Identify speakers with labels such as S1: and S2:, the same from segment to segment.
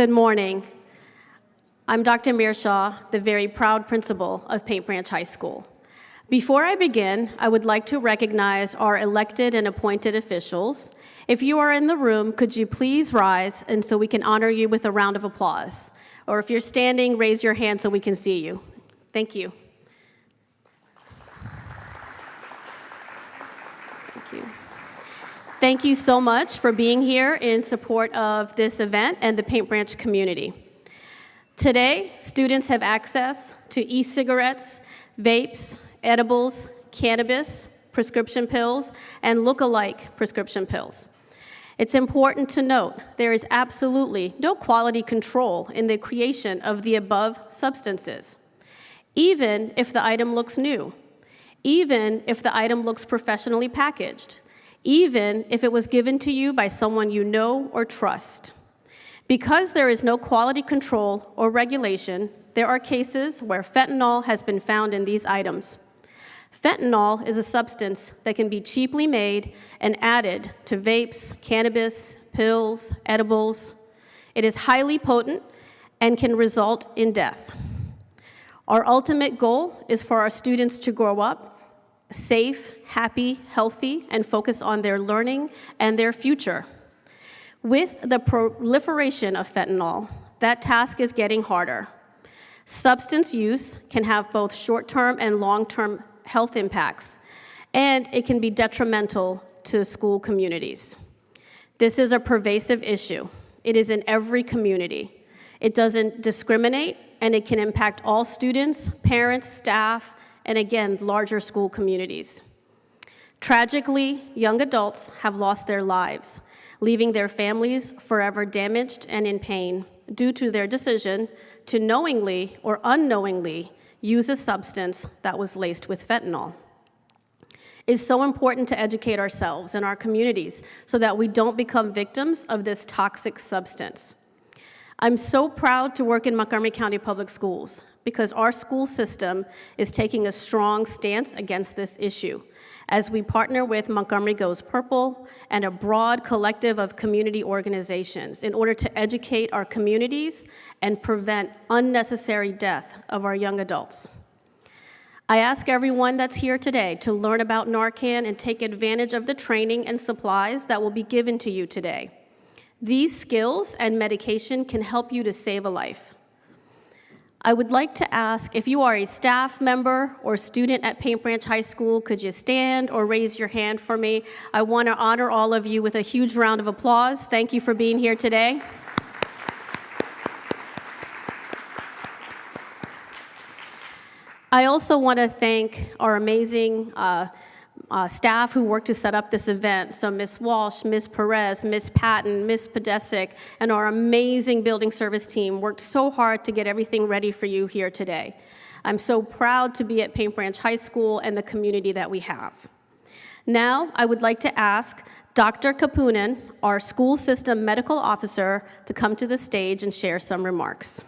S1: Good morning. I'm Dr. Mearshaw, the very proud principal of Paint Branch High School. Before I begin, I would like to recognize our elected and appointed officials. If you are in the room, could you please rise and so we can honor you with a round of applause? Or if you're standing, raise your hand so we can see you. Thank you. Thank you. Thank you so much for being here in support of this event and the Paint Branch community. Today, students have access to e-cigarettes, vapes, edibles, cannabis, prescription pills, and look-alike prescription pills. It's important to note there is absolutely no quality control in the creation of the above substances, even if the item looks new, even if the item looks professionally packaged, even if it was given to you by someone you know or trust. Because there is no quality control or regulation, there are cases where fentanyl has been found in these items. Fentanyl is a substance that can be cheaply made and added to vapes, cannabis, pills, edibles. It is highly potent and can result in death. Our ultimate goal is for our students to grow up safe, happy, healthy, and focus on their learning and their future. With the proliferation of fentanyl, that task is getting harder. Substance use can have both short-term and long-term health impacts, and it can be detrimental to school communities. This is a pervasive issue. It is in every community. It doesn't discriminate, and it can impact all students, parents, staff, and again, larger school communities. Tragically, young adults have lost their lives, leaving their families forever damaged and in pain due to their decision to knowingly or unknowingly use a substance that was laced with fentanyl. It's so important to educate ourselves and our communities so that we don't become victims of this toxic substance. I'm so proud to work in Montgomery County Public Schools because our school system is taking a strong stance against this issue as we partner with Montgomery Goes Purple and a broad collective of community organizations in order to educate our communities and prevent unnecessary death of our young adults. I ask everyone that's here today to learn about Narcan and take advantage of the training and supplies that will be given to you today. These skills and medication can help you to save a life. I would like to ask if you are a staff member or student at Paint Branch High School, could you stand or raise your hand for me? I want to honor all of you with a huge round of applause. Thank you for being here today. I also want to thank our amazing staff who worked to set up this event. So Ms. Walsh, Ms. Perez, Ms. Patton, Ms. Podesic, and our amazing building service team worked so hard to get everything ready for you here today. I'm so proud to be at Paint Branch High School and the community that we have. Now, I would like to ask Dr. Kapunen, our school system medical officer, to come to the stage and share some remarks.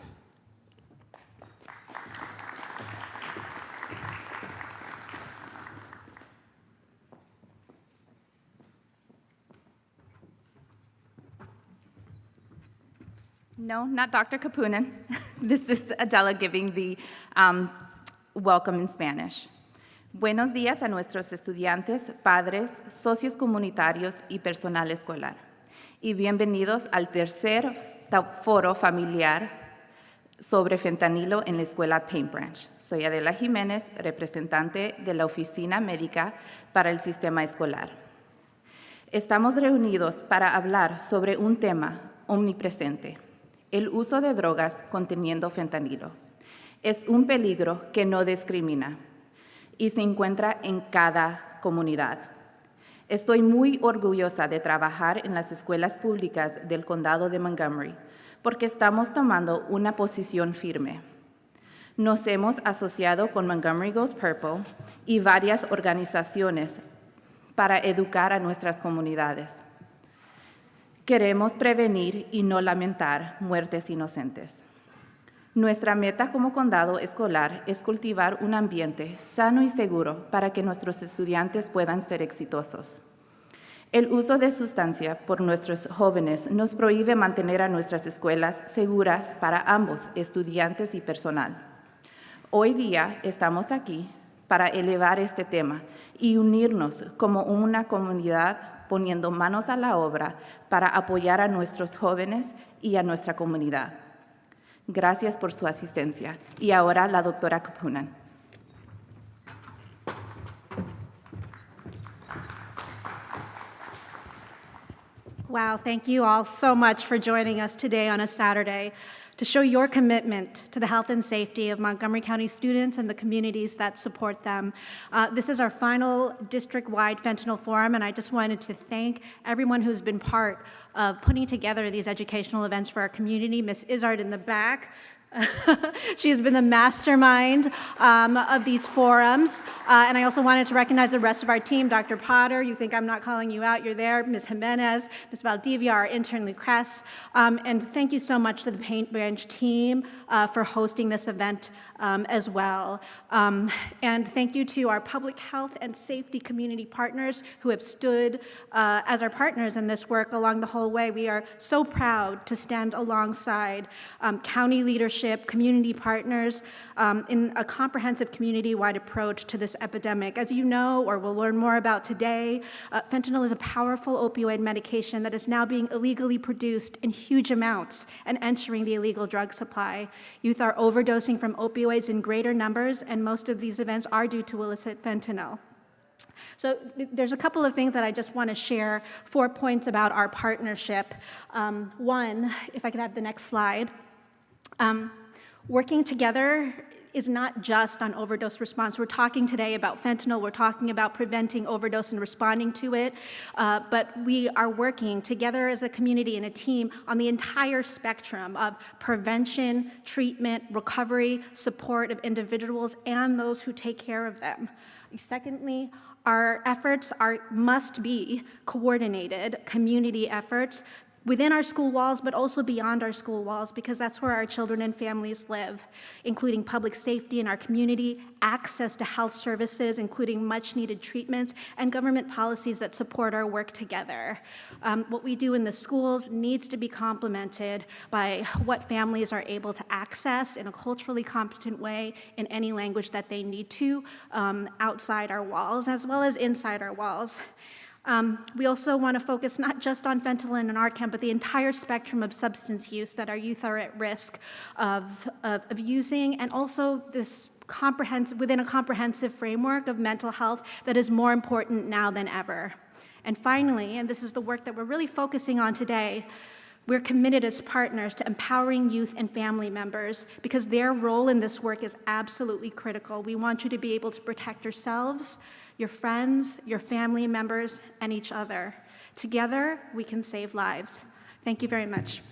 S2: No, not Dr. Kapunen. This is Adela giving the welcome in Spanish. Buenos días a nuestros estudiantes, padres, socios comunitarios y personal escolar. Y bienvenidos al tercer foro familiar sobre fentanilo en la escuela Paint Branch. Soy Adela Jiménez, representante de la Oficina Médica para el Sistema Escolar. Estamos reunidos para hablar sobre un tema omnipresente: el uso de drogas conteniendo fentanilo. Es un peligro que no discrimina y se encuentra en cada comunidad. Estoy muy orgullosa de trabajar en las escuelas públicas del condado de Montgomery porque estamos tomando una posición firme. Nos hemos asociado con Montgomery Goes Purple y varias organizaciones para educar a nuestras comunidades. Queremos prevenir y no lamentar muertes inocentes. Nuestra meta como condado escolar es cultivar un ambiente sano y seguro para que nuestros estudiantes puedan ser exitosos. El uso de sustancia por nuestros jóvenes nos prohíbe mantener a nuestras escuelas seguras para ambos, estudiantes y personal. Hoy día estamos aquí para elevar este tema y unirnos como una comunidad poniendo manos a la obra para apoyar a nuestros jóvenes y a nuestra comunidad. Gracias por su asistencia. Y ahora la doctora Kapunan.
S3: Wow, thank you all so much for joining us today on a Saturday to show your commitment to the health and safety of Montgomery County students and the communities that support them. This is our final district-wide fentanyl forum, and I just wanted to thank everyone who's been part of putting together these educational events for our community. Ms. Izzard in the back. She has been the mastermind of these forums. And I also wanted to recognize the rest of our team. Dr. Potter, you think I'm not calling you out, you're there. Ms. Jimenez, Ms. Valdivia, our intern Lucrece. And thank you so much to the Paint Branch team for hosting this event as well. And thank you to our public health and safety community partners who have stood as our partners in this work along the whole way. We are so proud to stand alongside county leadership, community partners in a comprehensive community-wide approach to this epidemic. As you know, or we'll learn more about today, fentanyl is a powerful opioid medication that is now being illegally produced in huge amounts and entering the illegal drug supply. Youth are overdosing from opioids in greater numbers, and most of these events are due to illicit fentanyl. So there's a couple of things that I just want to share, 4 points about our partnership. One, if I could have the next slide. Working together is not just on overdose response. We're talking today about fentanyl. We're talking about preventing overdose and responding to it. But we are working together as a community and a team on the entire spectrum of prevention, treatment, recovery, support of individuals and those who take care of them. Secondly, our efforts must be coordinated community efforts within our school walls, but also beyond our school walls, because that's where our children and families live, including public safety in our community, access to health services, including much-needed treatments, and government policies that support our work together. What we do in the schools needs to be complemented by what families are able to access in a culturally competent way in any language that they need to outside our walls, as well as inside our walls. We also want to focus not just on fentanyl and Narcan, but the entire spectrum of substance use that our youth are at risk of using, and also this within a comprehensive framework of mental health that is more important now than ever. And finally, and this is the work that we're really focusing on today, we're committed as partners to empowering youth and family members because their role in this work is absolutely critical. We want you to be able to protect yourselves, your friends, your family members, and each other. Together, we can save lives. Thank you very much.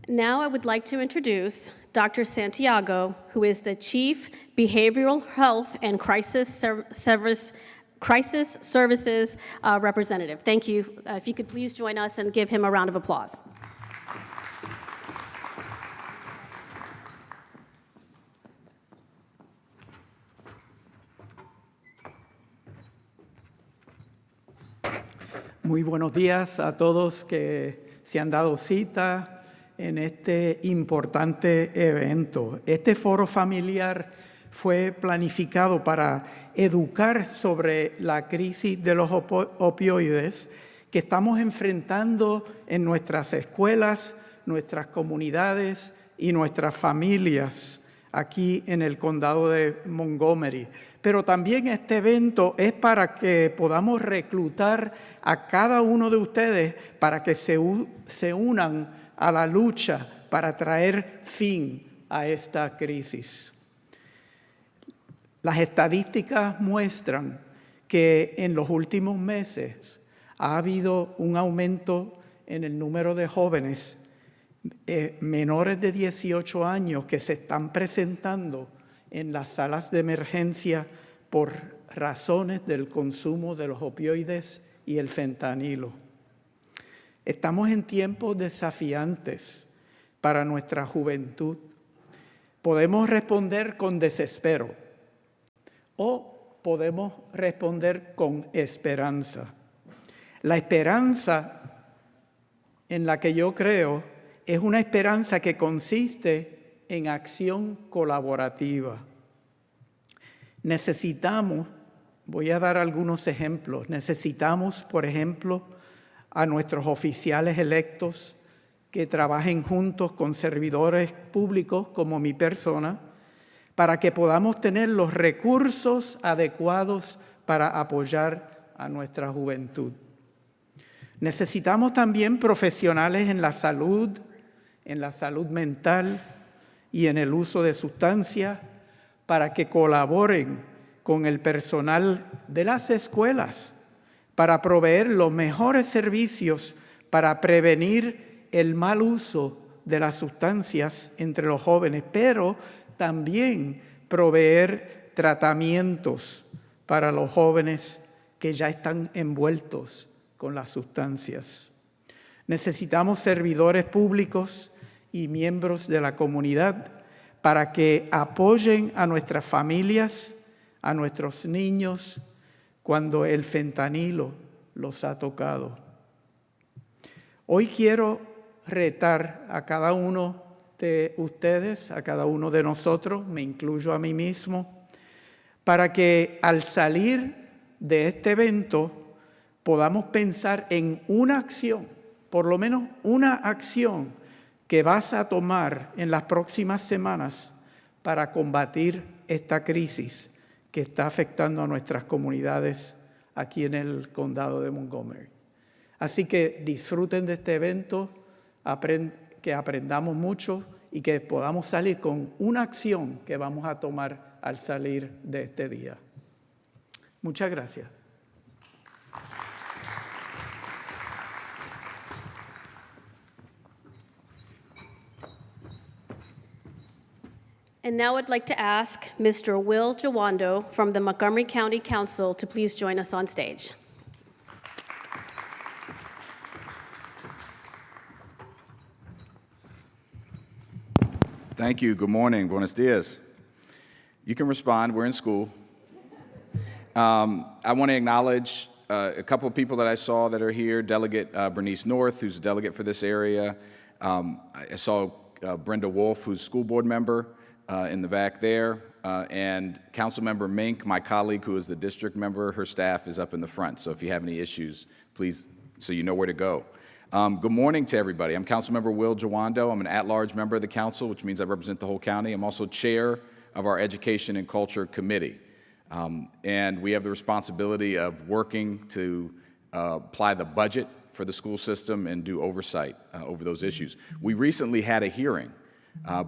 S1: Now I would like to introduce Dr. Santiago, who is the Chief Behavioral Health and Crisis Services Representative. Thank you. If you could please join us and give him a round of applause.
S4: Muy buenos días a todos que se han dado cita en este importante evento. Este foro familiar fue planificado para educar sobre la crisis de los opioides que estamos enfrentando en nuestras escuelas, nuestras comunidades y nuestras familias aquí en el condado de Montgomery. Pero también este evento es para que podamos reclutar a cada uno de ustedes para que se unan a la lucha para traer fin a esta crisis. Las estadísticas muestran que en los últimos meses ha habido un aumento en el número de jóvenes menores de 18 años que se están presentando en las salas de emergencia por razones del consumo de los opioides y el fentanilo. Estamos en tiempos desafiantes para nuestra juventud. Podemos responder con desespero o podemos responder con esperanza. La esperanza en la que yo creo es una esperanza que consiste en acción colaborativa. Necesitamos, voy a dar algunos ejemplos, necesitamos, por ejemplo, a nuestros oficiales electos que trabajen juntos con servidores públicos como mi persona, para que podamos tener los recursos adecuados para apoyar a nuestra juventud. Necesitamos también profesionales en la salud mental y en el uso de sustancias para que colaboren con el personal de las escuelas para proveer los mejores servicios para prevenir el mal uso de las sustancias entre los jóvenes, pero también proveer tratamientos para los jóvenes que ya están envueltos con las sustancias. Necesitamos servidores públicos y miembros de la comunidad para que apoyen a nuestras familias, a nuestros niños, cuando el fentanilo los ha tocado. Hoy quiero retar a cada uno de ustedes, a cada uno de nosotros, me incluyo a mí mismo, para que al salir de este evento podamos pensar en una acción, por lo menos una acción que vas a tomar en las próximas semanas para combatir esta crisis que está afectando a nuestras comunidades aquí en el condado de Montgomery. Así que disfruten de este evento, que aprendamos mucho y que podamos salir con una acción que vamos a tomar al salir de este día. Muchas gracias.
S1: And now I'd like to ask Mr. Will Jawando from the Montgomery County Council to please join us on stage.
S5: Thank you. Good morning. Buenos dias. You can respond. We're in school. I want to acknowledge a couple of people that I saw that are here. Delegate Bernice North, who's a delegate for this area. I saw Brenda Wolf, who's school board member in the back there. And Councilmember Mink, my colleague, who is the district member, her staff is up in the front. So if you have any issues, please, so you know where to go. Good morning to everybody. I'm Councilmember Will Jawando. I'm an at-large member of the council, which means I represent the whole county. I'm also chair of our Education and Culture Committee. And we have the responsibility of working to apply the budget for the school system and do oversight over those issues. We recently had a hearing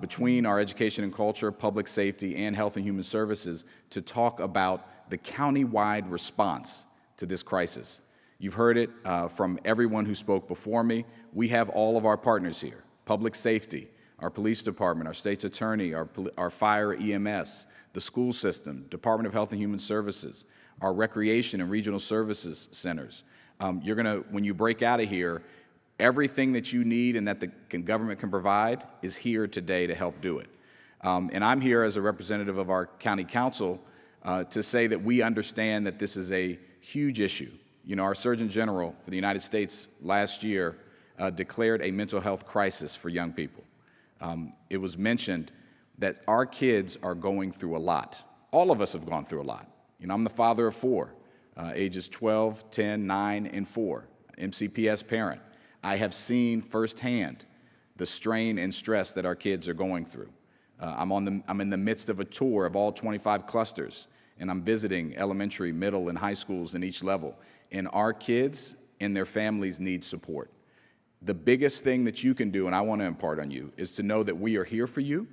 S5: between our Education and Culture, Public Safety, and Health and Human Services to talk about the county-wide response to this crisis. You've heard it from everyone who spoke before me. We have all of our partners here: Public Safety, our police department, our state's attorney, our fire EMS, the school system, Department of Health and Human Services, our recreation and regional services centers. You're gonna, when you break out of here, everything that you need and that the government can provide is here today to help do it. And I'm here as a representative of our county council to say that we understand that this is a huge issue. You know, our Surgeon General for the United States last year declared a mental health crisis for young people. It was mentioned that our kids are going through a lot. All of us have gone through a lot. You know, I'm the father of four, ages 12, 10, 9, and 4, MCPS parent. I have seen firsthand the strain and stress that our kids are going through. I'm in the midst of a tour of all 25 clusters, and I'm visiting elementary, middle, and high schools in each level. And our kids and their families need support. The biggest thing that you can do, and I want to impart on you, is to know that we are here for you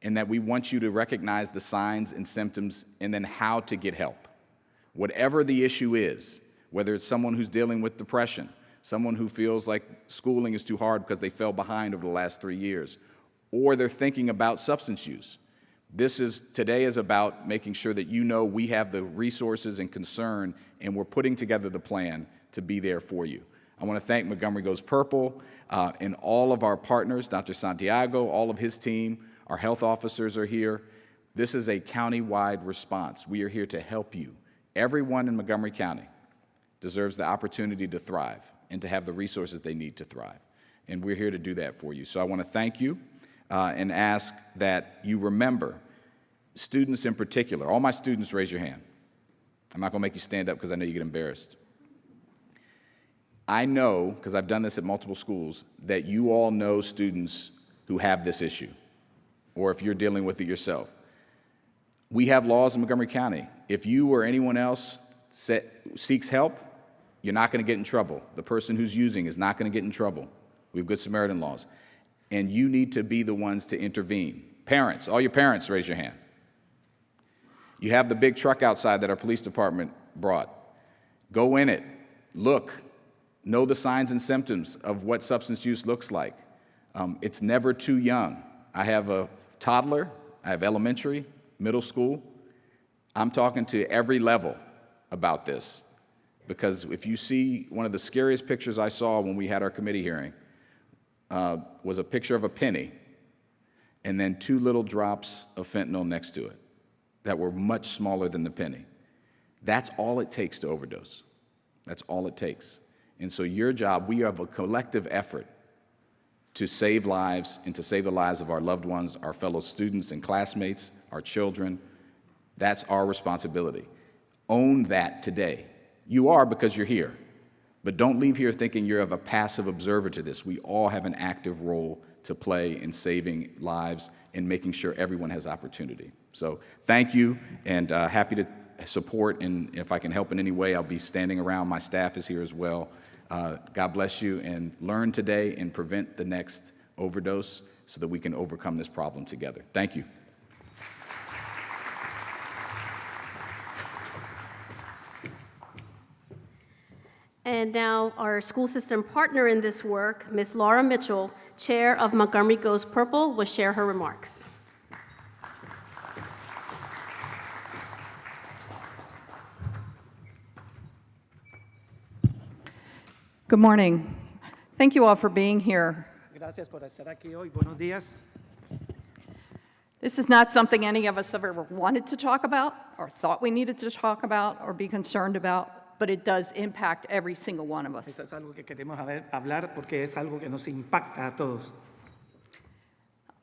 S5: and that we want you to recognize the signs and symptoms and then how to get help. Whatever the issue is, whether it's someone who's dealing with depression, someone who feels like schooling is too hard because they fell behind over the last 3 years, or they're thinking about substance use. Today is about making sure that you know we have the resources and concern, and we're putting together the plan to be there for you. I want to thank Montgomery Goes Purple and all of our partners, Dr. Santiago, all of his team, our health officers are here. This is a county-wide response. We are here to help you. Everyone in Montgomery County deserves the opportunity to thrive and to have the resources they need to thrive. And we're here to do that for you. So I want to thank you and ask that you remember, students in particular, all my students raise your hand. I'm not going to make you stand up because I know you get embarrassed. I know, because I've done this at multiple schools, that you all know students who have this issue, or if you're dealing with it yourself. We have laws in Montgomery County. If you or anyone else seeks help, you're not going to get in trouble. The person who's using is not going to get in trouble. We have Good Samaritan laws. And you need to be the ones to intervene. Parents, all your parents, raise your hand. You have the big truck outside that our police department brought. Go in it, look, know the signs and symptoms of what substance use looks like. It's never too young. I have a toddler, I have elementary, middle school. I'm talking to every level about this, because if you see, one of the scariest pictures I saw when we had our committee hearing was a picture of a penny and then 2 little drops of fentanyl next to it that were much smaller than the penny. That's all it takes to overdose. That's all it takes. And so your job, we have a collective effort to save lives and to save the lives of our loved ones, our fellow students and classmates, our children. That's our responsibility. Own that today. You are, because you're here. But don't leave here thinking you're a passive observer to this. We all have an active role to play in saving lives and making sure everyone has opportunity. So thank you, and happy to support, and if I can help in any way, I'll be standing around. My staff is here as well. God bless you, and learn today and prevent the next overdose so that we can overcome this problem together. Thank you.
S1: And now our school system partner in this work, Ms. Laura Mitchell, Chair of Montgomery Goes Purple, will share her remarks.
S6: Good morning. Thank you all for being here.
S7: Gracias por estar aquí hoy. Buenos días.
S6: This is not something any of us have ever wanted to talk about or thought we needed to talk about or be concerned about, but it does impact every single one of us.
S7: Esto es algo que queremos hablar porque es algo que nos impacta a todos.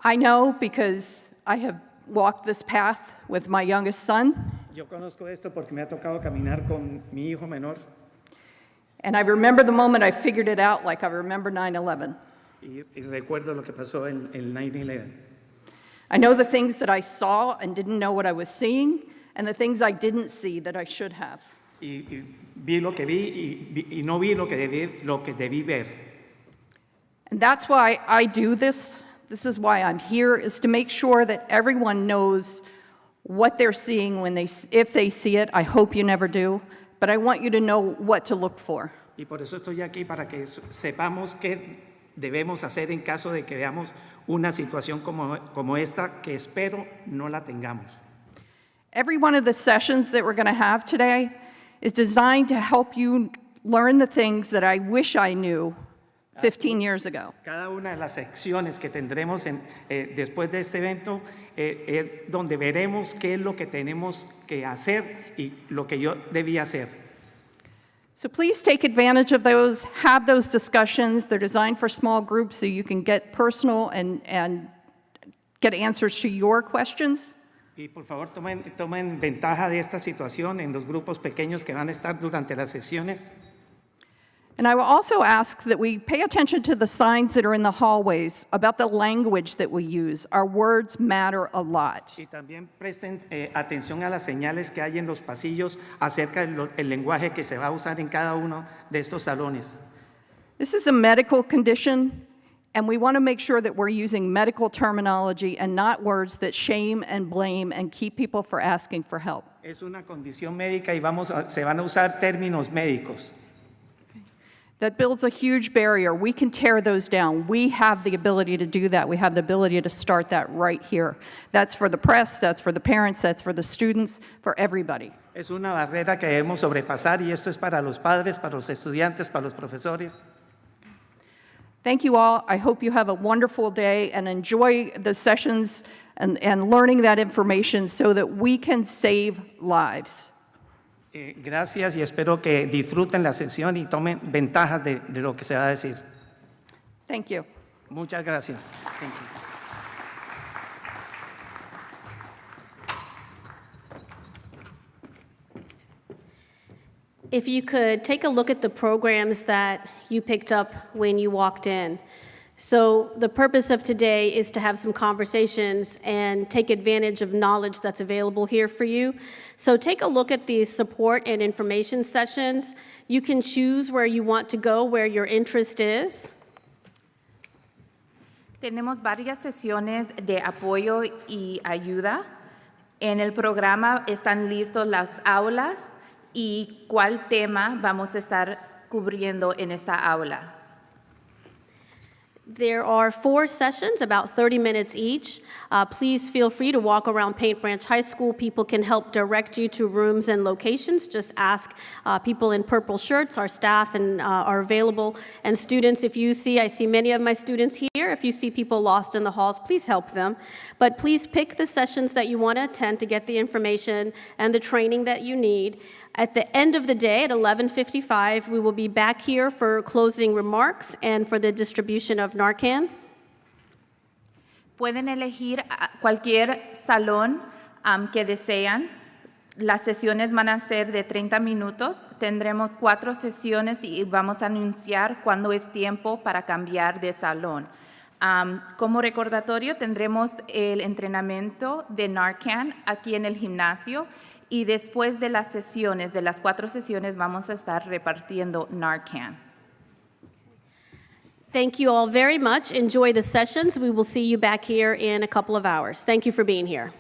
S6: I know because I have walked this path with my youngest son,
S7: Yo conozco esto porque me ha tocado caminar con mi hijo menor
S6: and I remember the moment I figured it out like I remember 9/11.
S7: y recuerdo lo que pasó en el 9/11.
S6: I know the things that I saw and didn't know what I was seeing, and the things I didn't see that I should have.
S7: Y vi lo que vi y no vi lo que debí ver.
S6: And that's why I do this. This is why I'm here, is to make sure that everyone knows what they're seeing if they see it. I hope you never do, but I want you to know what to look for.
S7: Y por eso estoy aquí, para que sepamos qué debemos hacer en caso de que veamos una situación como esta, que espero no la tengamos.
S6: Every one of the sessions that we're going to have today is designed to help you learn the things that I wish I knew 15 years ago.
S7: Cada una de las secciones que tendremos después de este evento es donde veremos qué es lo que tenemos que hacer y lo que yo debía hacer.
S6: So please take advantage of those, have those discussions. They're designed for small groups so you can get personal and get answers to your questions.
S7: Y por favor tomen ventaja de esta situación en los grupos pequeños que van a estar durante las sesiones.
S6: And I will also ask that we pay attention to the signs that are in the hallways about the language that we use. Our words matter a lot.
S7: Y también presten atención a las señales que hay en los pasillos acerca del lenguaje que se va a usar en cada uno de estos salones.
S6: This is a medical condition, and we want to make sure that we're using medical terminology and not words that shame and blame and keep people from asking for help.
S7: Es una condición médica y se van a usar términos médicos.
S6: that builds a huge barrier. We can tear those down. We have the ability to do that. We have the ability to start that right here. That's for the press, that's for the parents, that's for the students, for everybody.
S7: Es una barrera que debemos sobrepasar y esto es para los padres, para los estudiantes, para los profesores.
S6: Thank you all. I hope you have a wonderful day and enjoy the sessions and learning that information so that we can save lives.
S7: Gracias y espero que disfruten la sesión y tomen ventajas de lo que se va a decir.
S6: Thank you.
S7: Muchas gracias. Thank you.
S1: If you could take a look at the programs that you picked up when you walked in. So the purpose of today is to have some conversations and take advantage of knowledge that's available here for you. So take a look at these support and information sessions. You can choose where you want to go, where your interest is.
S2: Tenemos varias sesiones de apoyo y ayuda. En el programa están listos las aulas y cuál tema vamos a estar cubriendo en esta aula.
S1: There are 4 sessions, about 30 minutes each. Please feel free to walk around Paint Branch High School. People can help direct you to rooms and locations. Just ask people in purple shirts. Our staff are available. And students, if you see, I see many of my students here. If you see people lost in the halls, please help them. But please pick the sessions that you want to attend to get the information and the training that you need. At the end of the day, at 11:55, we will be back here for closing remarks and for the distribution of Narcan.
S2: Pueden elegir cualquier salón que desean. Las sesiones van a ser de 30 minutos. Tendremos 4 sesiones y vamos a anunciar cuándo es tiempo para cambiar de salón. Como recordatorio, tendremos el entrenamiento de Narcan aquí en el gimnasio y después de las sesiones, de las 4 sesiones, vamos a estar repartiendo Narcan.
S1: Thank you all very much. Enjoy the sessions. We will see you back here in a couple of hours. Thank you for being here.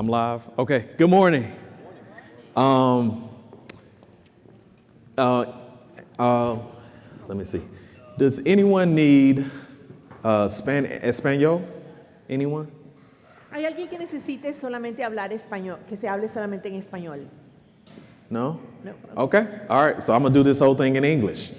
S8: I'm live. Okay. Good morning. Let me see. Does anyone need Espanol? Anyone?
S9: ¿Hay alguien que necesite solamente hablar español, que se hable solamente en español?
S8: No?
S9: No.
S8: Okay. All right. So I'm going to do this whole thing in English.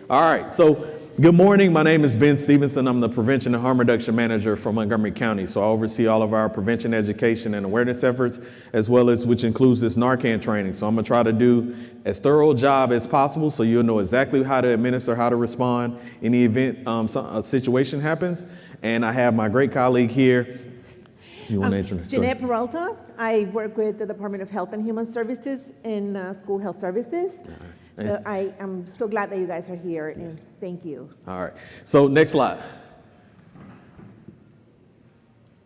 S8: All right. So good morning. My name is Ben Stevenson. I'm the Prevention and Harm Reduction Manager for Montgomery County. So I oversee all of our prevention education and awareness efforts, as well as which includes this Narcan training. So I'm going to try to do as thorough a job as possible so you'll know exactly how to administer, how to respond in the event a situation happens. And I have my great colleague here. You want to introduce?
S9: Jeanette Peralta. I work with the Department of Health and Human Services in School Health Services.
S8: Right.
S9: So I am so glad that you guys are here, and thank you.
S8: All right. So next slide.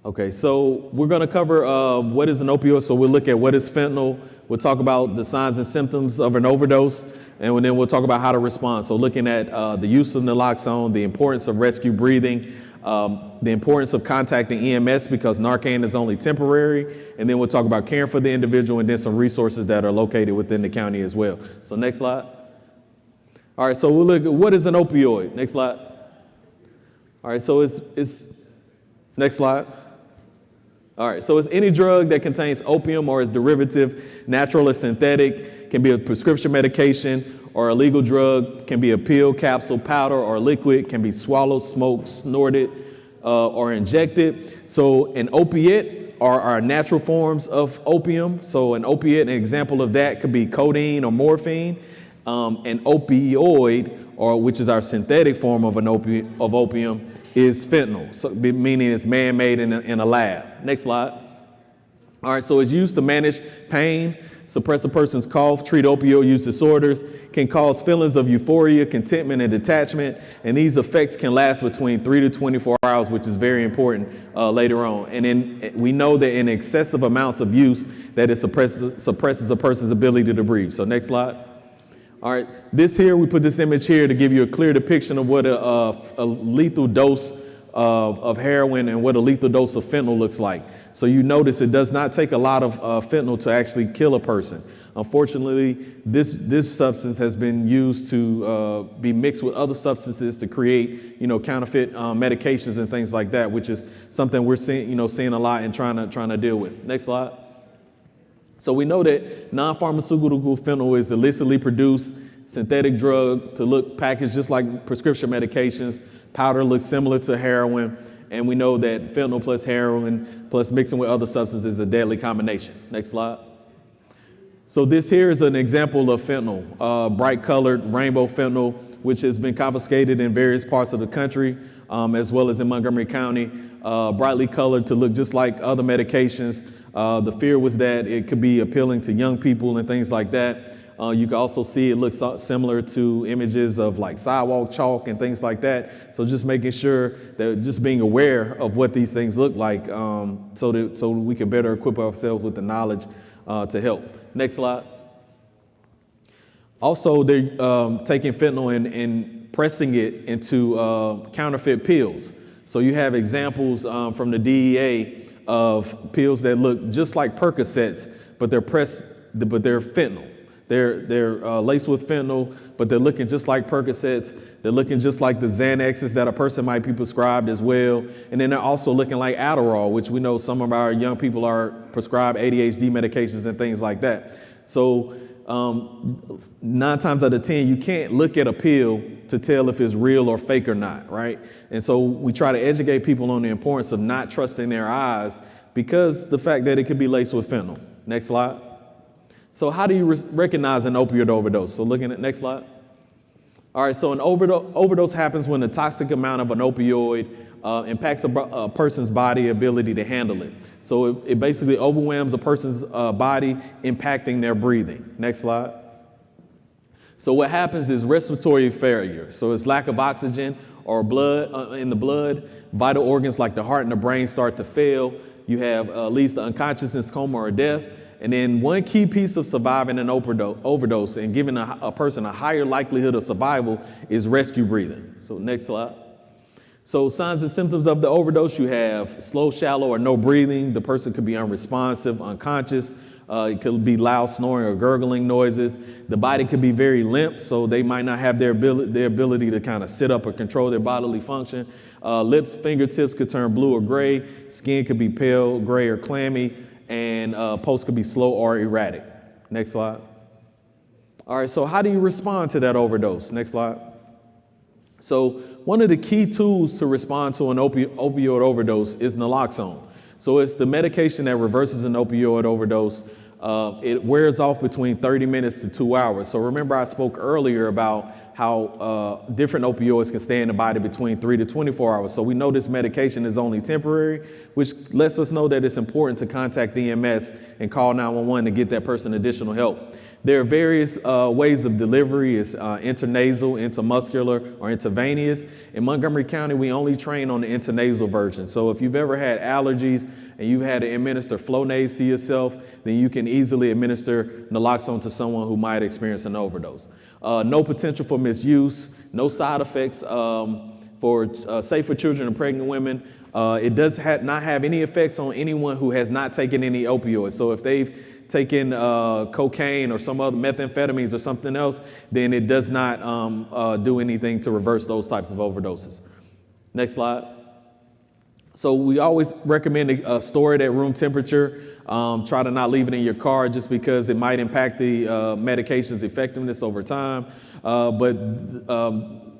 S8: Okay, so we're going to cover what is an opioid. So we'll look at what is fentanyl. We'll talk about the signs and symptoms of an overdose, and then we'll talk about how to respond. So looking at the use of naloxone, the importance of rescue breathing, the importance of contacting EMS because Narcan is only temporary, and then we'll talk about caring for the individual and then some resources that are located within the county as well. So next slide. All right, so we'll look at what is an opioid. Next slide. All right, so it's next slide. All right, so it's any drug that contains opium or its derivative, natural or synthetic, can be a prescription medication or a legal drug, can be a pill, capsule, powder, or liquid, can be swallowed, smoked, snorted, or injected. So an opiate are our natural forms of opium. So an opiate, an example of that could be codeine or morphine. An opioid, or which is our synthetic form of opium, is fentanyl, so, meaning it's man-made in a lab. Next slide. All right, so it's used to manage pain, suppress a person's cough, treat opioid use disorders, can cause feelings of euphoria, contentment, and detachment, and these effects can last between 3 to 24 hours, which is very important later on. And then we know that in excessive amounts of use, that it suppresses a person's ability to breathe. So next slide. All right, this here, we put this image here to give you a clear depiction of what a lethal dose of heroin and what a lethal dose of fentanyl looks like. So you notice it does not take a lot of fentanyl to actually kill a person. Unfortunately, this substance has been used to be mixed with other substances to create, counterfeit medications and things like that, which is something we're seeing a lot and trying to deal with. Next slide. So we know that non-pharmaceutical fentanyl is illicitly produced synthetic drug to look packaged just like prescription medications. Powder looks similar to heroin. And we know that fentanyl plus heroin plus mixing with other substances is a deadly combination. Next slide. So this here is an example of fentanyl, bright colored rainbow fentanyl, which has been confiscated in various parts of the country, as well as in Montgomery County, brightly colored to look just like other medications. The fear was that it could be appealing to young people and things like that. You can also see it looks similar to images of like sidewalk chalk and things like that. So just making sure that just being aware of what these things look like so we can better equip ourselves with the knowledge to help. Next slide. Also, they're taking fentanyl and pressing it into counterfeit pills. So you have examples from the DEA of pills that look just like Percocets, but they're fentanyl. They're laced with fentanyl, but they're looking just like Percocets. They're looking just like the Xanaxes that a person might be prescribed as well. And then they're also looking like Adderall, which we know some of our young people are prescribed ADHD medications and things like that. So 9 times out of 10, you can't look at a pill to tell if it's real or fake or not, right? And so we try to educate people on the importance of not trusting their eyes because the fact that it could be laced with fentanyl. Next slide. So how do you recognize an opioid overdose? So looking at next slide. All right, so an overdose happens when the toxic amount of an opioid impacts a person's body ability to handle it. So it basically overwhelms a person's body, impacting their breathing. Next slide. So what happens is respiratory failure. So it's lack of oxygen or blood in the blood. Vital organs like the heart and the brain start to fail. You have leads to unconsciousness, coma, or death. And then one key piece of surviving an overdose and giving a person a higher likelihood of survival is rescue breathing. So next slide. So signs and symptoms of the overdose, you have slow, shallow, or no breathing. The person could be unresponsive, unconscious. It could be loud snoring or gurgling noises. The body could be very limp, so they might not have their ability to kind of sit up or control their bodily function. Lips, fingertips could turn blue or gray. Skin could be pale, gray, or clammy. And pulse could be slow or erratic. Next slide. All right, so how do you respond to that overdose? Next slide. So one of the key tools to respond to an opioid overdose is naloxone. So it's the medication that reverses an opioid overdose. It wears off between 30 minutes to 2 hours. So remember I spoke earlier about how different opioids can stay in the body between 3 to 24 hours. So we know this medication is only temporary, which lets us know that it's important to contact EMS and call 911 to get that person additional help. There are various ways of delivery. It's intranasal, intramuscular, or intravenous. In Montgomery County, we only train on the intranasal version. So if you've ever had allergies and you've had to administer Flonase to yourself, then you can easily administer naloxone to someone who might experience an overdose. No potential for misuse, no side effects safe for children and pregnant women. It does not have any effects on anyone who has not taken any opioids. So if they've taken cocaine or some other methamphetamines or something else, then it does not do anything to reverse those types of overdoses. Next slide. So we always recommend to store it at room temperature. Try to not leave it in your car just because it might impact the medication's effectiveness over time.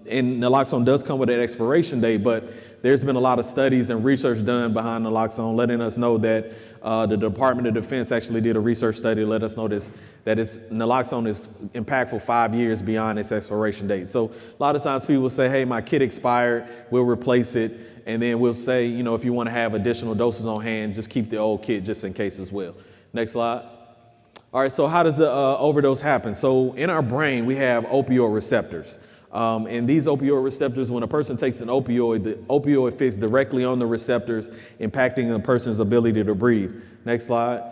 S8: And naloxone does come with an expiration date, but there's been a lot of studies and research done behind naloxone, letting us know that the Department of Defense actually did a research study to let us know that naloxone is impactful 5 years beyond its expiration date. So a lot of times people will say, hey, my kit expired, we'll replace it. And then we'll say, you know, if you want to have additional doses on hand, just keep the old kit just in case as well. Next slide. All right, so how does the overdose happen? So in our brain, we have opioid receptors. And these opioid receptors, when a person takes an opioid, the opioid fits directly on the receptors, impacting a person's ability to breathe. Next slide.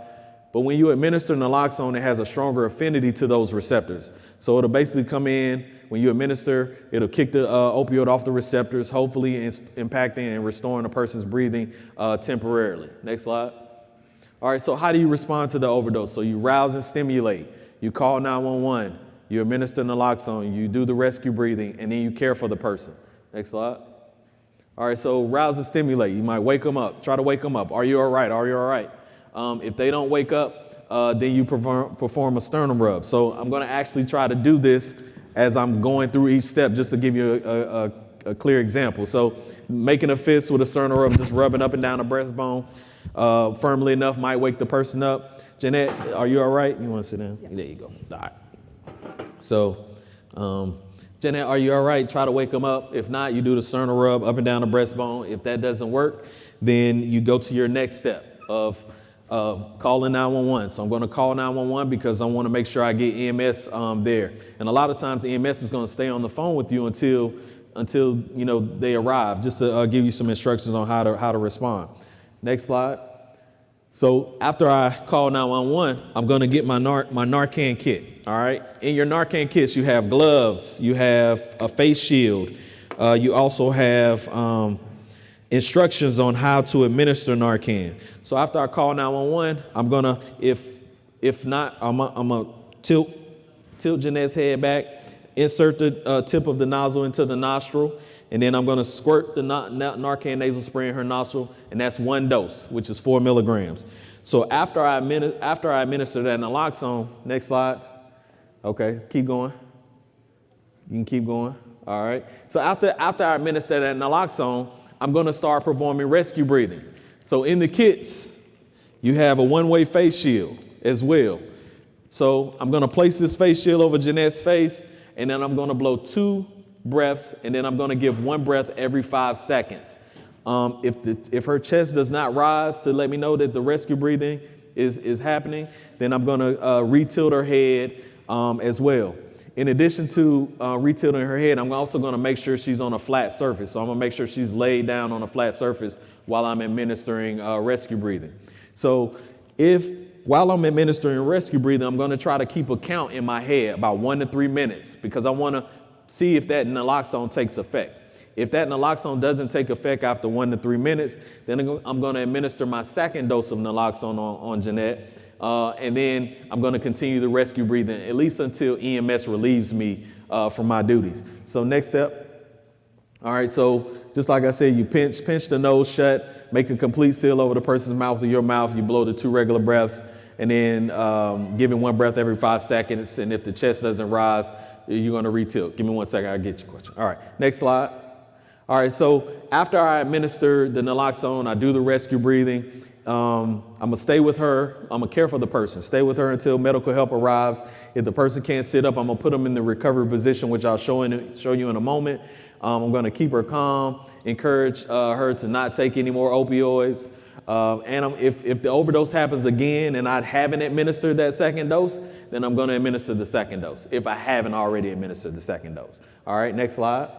S8: But when you administer naloxone, it has a stronger affinity to those receptors. So it'll basically come in, when you administer, it'll kick the opioid off the receptors, hopefully impacting and restoring a person's breathing temporarily. Next slide. All right, so how do you respond to the overdose? So you rouse and stimulate. You call 911. You administer naloxone. You do the rescue breathing, and then you care for the person. Next slide. All right, so rouse and stimulate. You might wake them up. Try to wake them up. Are you all right? Are you all right? If they don't wake up, then you perform a sternum rub. So I'm going to actually try to do this as I'm going through each step, just to give you a clear example. So making a fist with a sternum rub, just rubbing up and down the breastbone firmly enough might wake the person up. Jeanette, are you all right? You want to sit down? Yeah. There you go. All right. So, Jeanette, are you all right? Try to wake them up. If not, you do the sternum rub up and down the breastbone. If that doesn't work, then you go to your next step of calling 911. So I'm going to call 911 because I want to make sure I get EMS there. And a lot of times EMS is going to stay on the phone with you until you know they arrive, just to give you some instructions on how to respond. Next slide. So after I call 911, I'm going to get my Narcan kit. All right. In your Narcan kits, you have gloves, you have a face shield, you also have instructions on how to administer Narcan. So after I call 911, I'm gonna, if not, I'm gonna tilt Jeanette's head back, insert the tip of the nozzle into the nostril, and then I'm gonna squirt the Narcan nasal spray in her nostril, and that's 1 dose, which is 4 milligrams. So after I administer that naloxone, next slide. Okay, keep going. You can keep going. All right. So after I administer that naloxone, I'm going to start performing rescue breathing. So in the kits, you have a one-way face shield as well. So I'm going to place this face shield over Jeanette's face, and then I'm going to blow 2 breaths, and then I'm going to give 1 breath every 5 seconds. If her chest does not rise to let me know that the rescue breathing is happening, then I'm going to retilt her head as well. In addition to retilting her head, I'm also going to make sure she's on a flat surface. So I'm going to make sure she's laid down on a flat surface while I'm administering rescue breathing. So while I'm administering rescue breathing, I'm going to try to keep a count in my head about 1 to 3 minutes because I want to see if that naloxone takes effect. If that naloxone doesn't take effect after 1 to 3 minutes, then I'm going to administer my second dose of naloxone on Jeanette. And then I'm going to continue the rescue breathing, at least until EMS relieves me from my duties. So next step. All right, so just like I said, you pinch the nose shut, make a complete seal over the person's mouth with your mouth. You blow the 2 regular breaths, and then giving 1 breath every 5 seconds. And if the chest doesn't rise, you're going to retilt. Give me 1 second, I'll get your question. All right, next slide. All right, so after I administer the naloxone, I do the rescue breathing. I'm going to stay with her. I'm going to care for the person. Stay with her until medical help arrives. If the person can't sit up, I'm going to put them in the recovery position, which I'll show you in a moment. I'm going to keep her calm, encourage her to not take any more opioids. And if the overdose happens again and I haven't administered that second dose, then I'm going to administer the second dose if I haven't already administered the second dose. All right, next slide.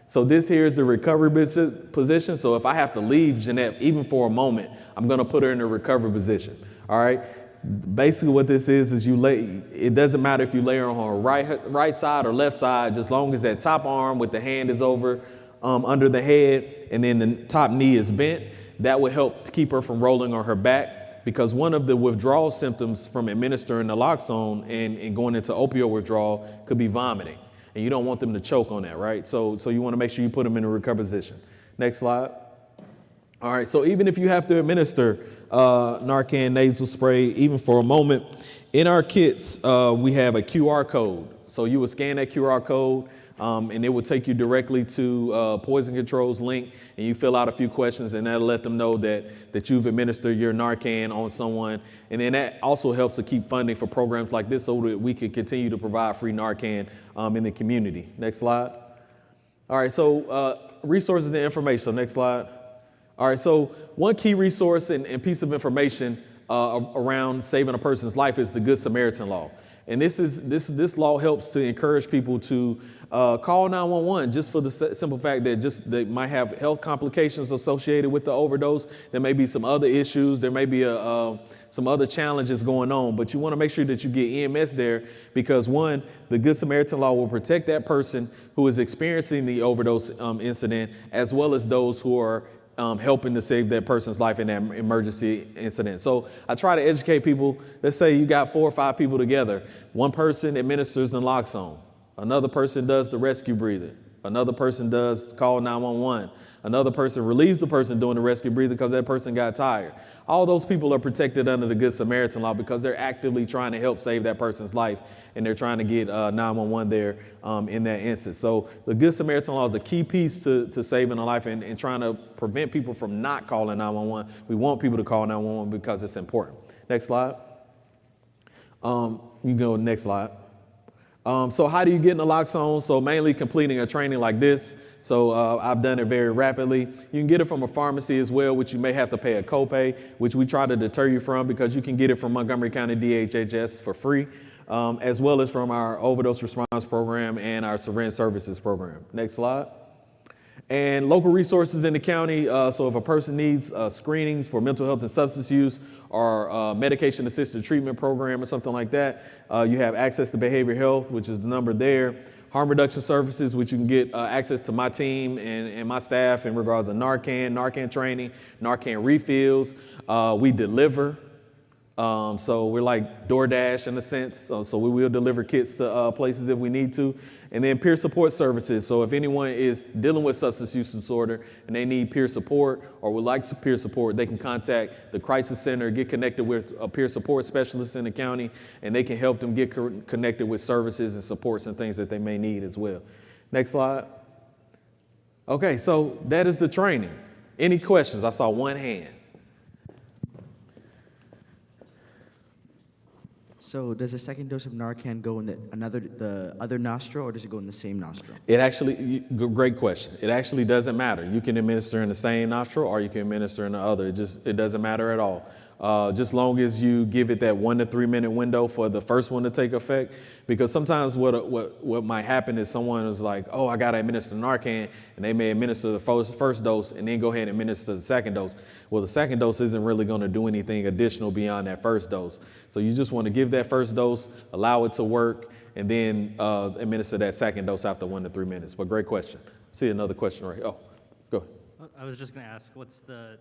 S8: So this here is the recovery position. So if I have to leave Jeanette, even for a moment, I'm going to put her in the recovery position. All right. Basically what this is it doesn't matter if you lay her on her right side or left side, just long as that top arm with the hand is over under the head and then the top knee is bent. That will help to keep her from rolling on her back, because one of the withdrawal symptoms from administering naloxone and going into opioid withdrawal could be vomiting. And you don't want them to choke on that, right? So you want to make sure you put them in a recovery position. Next slide. All right, so even if you have to administer Narcan nasal spray, even for a moment, in our kits, we have a QR code. So you would scan that QR code, and it will take you directly to Poison Control's link, and you fill out a few questions, and that'll let them know that you've administered your Narcan on someone. And then that also helps to keep funding for programs like this so that we can continue to provide free Narcan in the community. Next slide. All right, so resources and information. So next slide. All right, so one key resource and piece of information around saving a person's life is the Good Samaritan law. And this law helps to encourage people to call 911 just for the simple fact that they might have health complications associated with the overdose. There may be some other issues. There may be some other challenges going on, but you want to make sure that you get EMS there because, one, the Good Samaritan law will protect that person who is experiencing the overdose incident, as well as those who are helping to save that person's life in that emergency incident. So I try to educate people. Let's say you got 4 or 5 people together. One person administers naloxone. Another person does the rescue breathing. Another person does call 911. Another person relieves the person doing the rescue breathing because that person got tired. All those people are protected under the Good Samaritan law because they're actively trying to help save that person's life, and they're trying to get 911 there in that instance. So the Good Samaritan law is a key piece to saving a life and trying to prevent people from not calling 911. We want people to call 911 because it's important. Next slide. You can go next slide. So how do you get naloxone? So mainly completing a training like this. So I've done it very rapidly. You can get it from a pharmacy as well, which you may have to pay a copay, which we try to deter you from because you can get it from Montgomery County DHHS for free, as well as from our overdose response program and our syringe services program. Next slide. And local resources in the county. So if a person needs screenings for mental health and substance use or medication-assisted treatment program or something like that, you have access to behavioral health, which is the number there. Harm reduction services, which you can get access to my team and my staff in regards to Narcan training, Narcan refills. We deliver. So we're like DoorDash in a sense. So we will deliver kits to places if we need to. And then peer support services. So if anyone is dealing with substance use disorder and they need peer support or would like some peer support, they can contact the crisis center, get connected with a peer support specialist in the county, and they can help them get connected with services and supports and things that they may need as well. Next slide. Okay, so that is the training. Any questions? I saw one hand.
S10: So does the second dose of Narcan go in the other nostril, or does it go in the same nostril?
S8: It actually, great question. It actually doesn't matter. You can administer in the same nostril or you can administer in the other. It doesn't matter at all. Just long as you give it that 1 to 3 minute window for the first one to take effect. Because sometimes what might happen is someone is like, oh, I got to administer Narcan, and they may administer the first dose and then go ahead and administer the second dose. Well, the second dose isn't really going to do anything additional beyond that first dose. So you just want to give that first dose, allow it to work, and then administer that second dose after 1 to 3 minutes. But great question. See another question right here. Oh, go ahead.
S11: I was just going to ask, what's the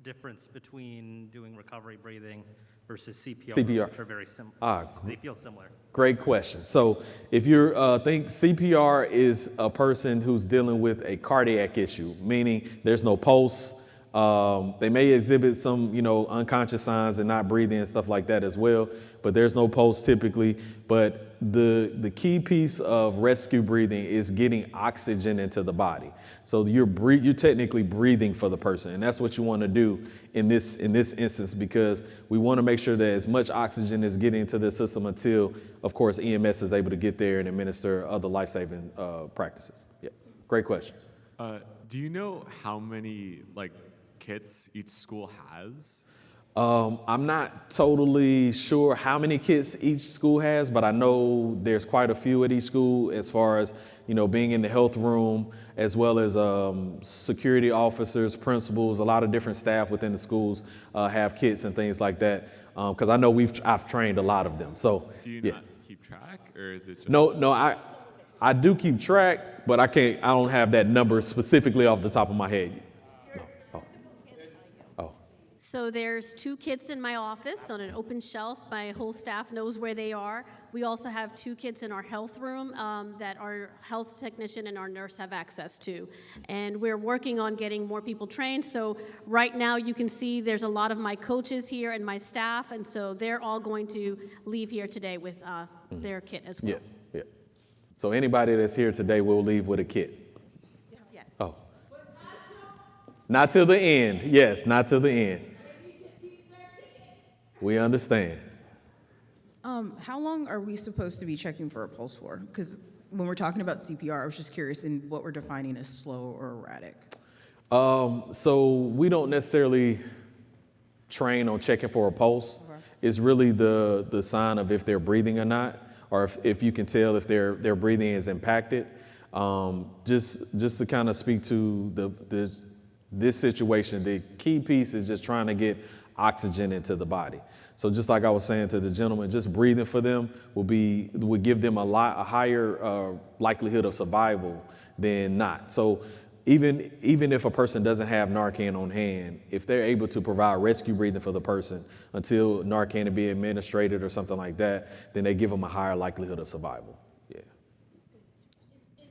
S11: difference between doing recovery breathing versus CPR,
S8: CPR.
S11: which are very similar? They feel similar.
S8: Great question. So if you think CPR is a person who's dealing with a cardiac issue, meaning there's no pulse, they may exhibit some, unconscious signs and not breathing and stuff like that as well, but there's no pulse typically. But the key piece of rescue breathing is getting oxygen into the body. So you're technically breathing for the person, and that's what you want to do in this instance, because we want to make sure that as much oxygen is getting into the system until, of course, EMS is able to get there and administer other life-saving practices. Yeah, great question.
S12: Do you know how many kits each school has?
S8: I'm not totally sure how many kits each school has, but I know there's quite a few at each school as far as, being in the health room, as well as security officers, principals, a lot of different staff within the schools have kits and things like that. Because I know I've trained a lot of them. So,
S12: do you not keep track, or is it just?
S8: No, I do keep track, but I don't have that number specifically off the top of my head.
S1: So there's 2 kits in my office on an open shelf. My whole staff knows where they are. We also have 2 kits in our health room that our health technician and our nurse have access to. And we're working on getting more people trained. So right now you can see there's a lot of my coaches here and my staff, and so they're all going to leave here today with their kit as well.
S8: Yeah. So anybody that's here today will leave with a kit.
S1: Yes.
S8: Oh. Not till the end. Yes, not till the end. We understand.
S13: How long are we supposed to be checking for a pulse for? Because when we're talking about CPR, I was just curious in what we're defining as slow or erratic.
S8: So we don't necessarily train on checking for a pulse. Okay. It's really the sign of if they're breathing or not, or if you can tell if their breathing is impacted. Just to kind of speak to this situation, the key piece is just trying to get oxygen into the body. So just like I was saying to the gentleman, just breathing for them would give them a higher likelihood of survival than not. So even if a person doesn't have Narcan on hand, if they're able to provide rescue breathing for the person until Narcan can be administered or something like that, then they give them a higher likelihood of survival. Yeah.
S1: Is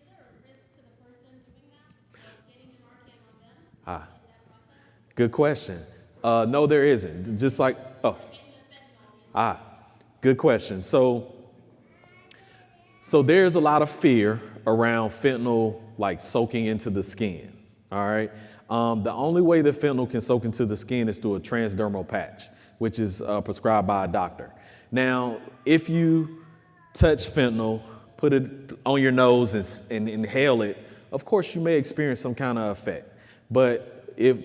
S1: there a risk to the person doing that, getting the Narcan on them?
S8: Good question. No, there isn't. Just like, good question. So there's a lot of fear around fentanyl, soaking into the skin. All right. The only way that fentanyl can soak into the skin is through a transdermal patch, which is prescribed by a doctor. Now, if you touch fentanyl, put it on your nose and inhale it, of course you may experience some kind of effect. But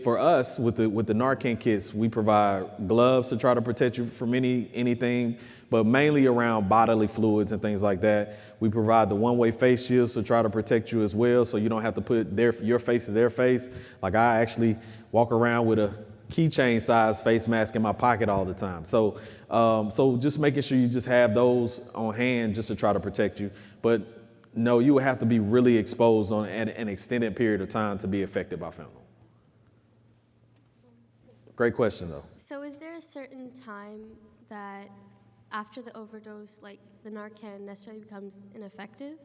S8: for us, with the Narcan kits, we provide gloves to try to protect you from anything, but mainly around bodily fluids and things like that. We provide the one-way face shields to try to protect you as well, so you don't have to put your face to their face. Like I actually walk around with a keychain size face mask in my pocket all the time. So just making sure you just have those on hand just to try to protect you. But no, you would have to be really exposed on an extended period of time to be affected by fentanyl. Great question, though.
S14: So is there a certain time that after the overdose, the Narcan necessarily becomes ineffective?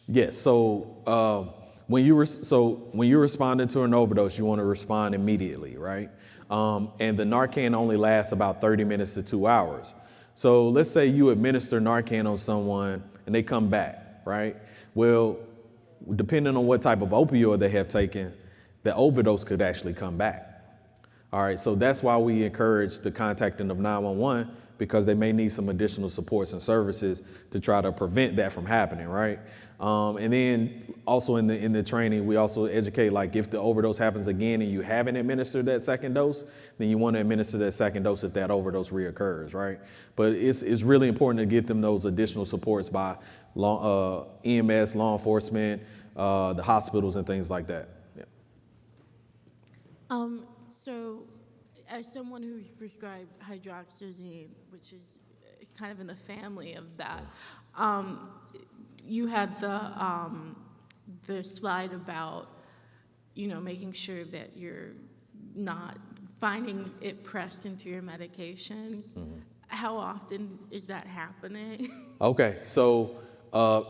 S8: Yes. So when you're responding to an overdose, you want to respond immediately, right? And the Narcan only lasts about 30 minutes to 2 hours. So let's say you administer Narcan on someone and they come back, right? Well, depending on what type of opioid they have taken, the overdose could actually come back. All right, so that's why we encourage the contacting of 911, because they may need some additional supports and services to try to prevent that from happening, right? And then also in the training, we also educate, if the overdose happens again and you haven't administered that second dose, then you want to administer that second dose if that overdose reoccurs, right? But it's really important to get them those additional supports by EMS, law enforcement, the hospitals and things like that. Yeah.
S15: So, as someone who's prescribed hydroxyzine, which is kind of in the family of that, you had the slide about, you know, making sure that you're not finding it pressed into your medications. How often is that happening?
S8: Okay, so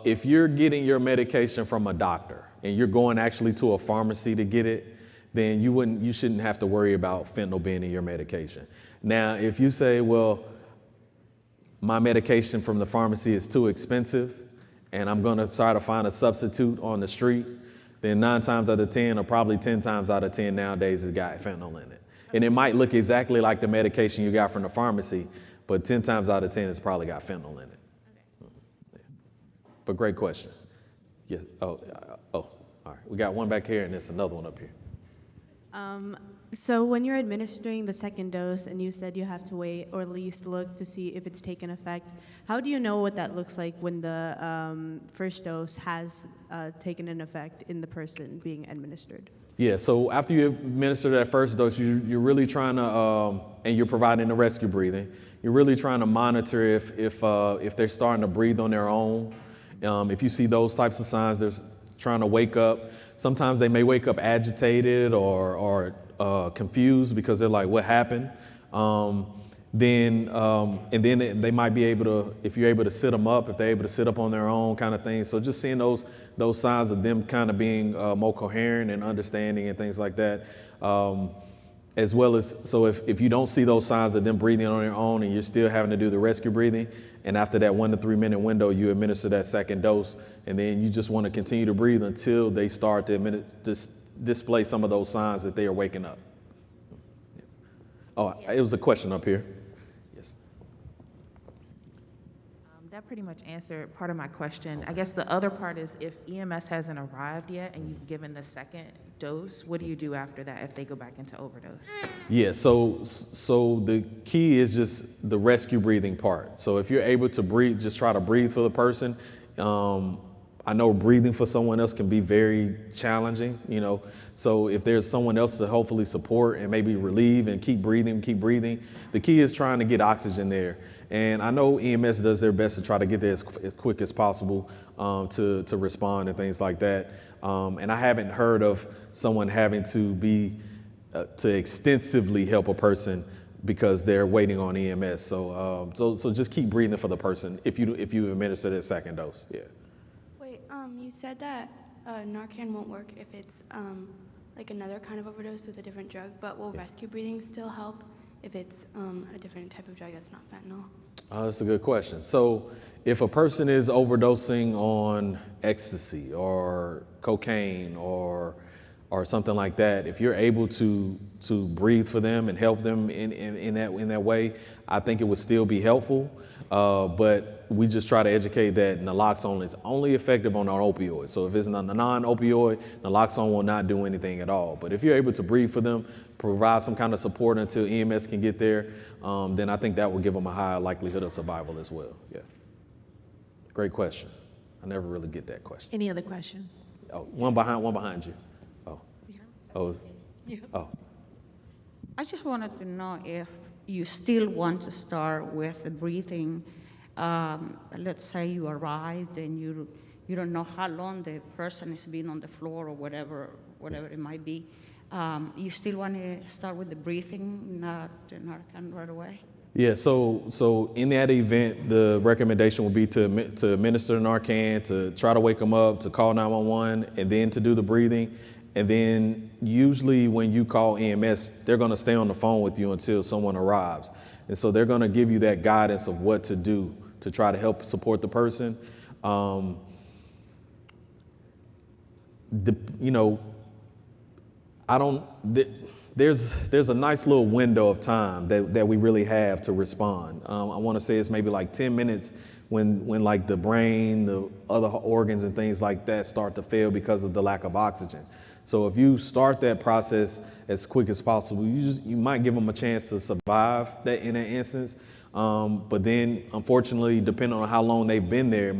S8: if you're getting your medication from a doctor and you're going actually to a pharmacy to get it, then you shouldn't have to worry about fentanyl being in your medication. Now, if you say, well, my medication from the pharmacy is too expensive and I'm going to try to find a substitute on the street, then 9 times out of 10 or probably 10 times out of 10 nowadays it's got fentanyl in it. And it might look exactly like the medication you got from the pharmacy, but 10 times out of 10 it's probably got fentanyl in it. Yeah. But great question. Yes. Oh, all right. We got one back here and there's another one up here.
S16: So when you're administering the second dose and you said you have to wait or at least look to see if it's taken effect, how do you know what that looks like when the first dose has taken an effect in the person being administered? Yeah, so after you administer that first dose, you're really trying to, and you're providing the rescue breathing, you're really trying to monitor if they're starting to breathe on their own. If you see those types of signs, they're trying to wake up. Sometimes they may wake up agitated or confused because they're like, what happened? And then they might be able to, if you're able to sit them up, if they're able to sit up on their own kind of thing. So just seeing those signs of them kind of being more coherent and understanding and things like that. As well as, so if you don't see those signs of them breathing on their own and you're still having to do the rescue breathing, and after that 1 to 3 minute window, you administer that second dose, and then you just want to continue to breathe until they start to display some of those signs that they are waking up. Oh, it was a question up here. Yes.
S17: That pretty much answered part of my question. I guess the other part is if EMS hasn't arrived yet and you've given the second dose, what do you do after that if they go back into overdose? Yeah, so the key is just the rescue breathing part. So if you're able to breathe, just try to breathe for the person. I know breathing for someone else can be very challenging, you know. So if there's someone else to hopefully support and maybe relieve and keep breathing. The key is trying to get oxygen there. And I know EMS does their best to try to get there as quick as possible to respond and things like that. And I haven't heard of someone having to to extensively help a person because they're waiting on EMS. So just keep breathing for the person if you administer that second dose. Yeah.
S14: Wait, you said that Narcan won't work if it's like another kind of overdose with a different drug, but will rescue breathing still help if it's a different type of drug that's not fentanyl?
S8: That's a good question. So if a person is overdosing on ecstasy or cocaine or something like that, if you're able to breathe for them and help them in that way, I think it would still be helpful. But we just try to educate that naloxone is only effective on an opioid. So if it's a non-opioid, naloxone will not do anything at all. But if you're able to breathe for them, provide some kind of support until EMS can get there, then I think that will give them a higher likelihood of survival as well. Yeah. Great question. I never really get that question.
S9: Any other question?
S8: Oh, one behind you. Oh. Oh.
S18: Yes.
S8: Oh.
S18: I just wanted to know if you still want to start with the breathing. Let's say you arrived and you don't know how long the person has been on the floor or whatever it might be. You still want to start with the breathing, not the Narcan right away?
S8: Yeah, so in that event, the recommendation would be to administer Narcan, to try to wake them up, to call 911, and then to do the breathing. And then usually when you call EMS, they're going to stay on the phone with you until someone arrives. And so they're going to give you that guidance of what to do to try to help support the person. There's a nice little window of time that we really have to respond. I want to say it's maybe like 10 minutes when like the brain, the other organs and things like that start to fail because of the lack of oxygen. So if you start that process as quick as possible, you might give them a chance to survive that in that instance. But then unfortunately, depending on how long they've been there, it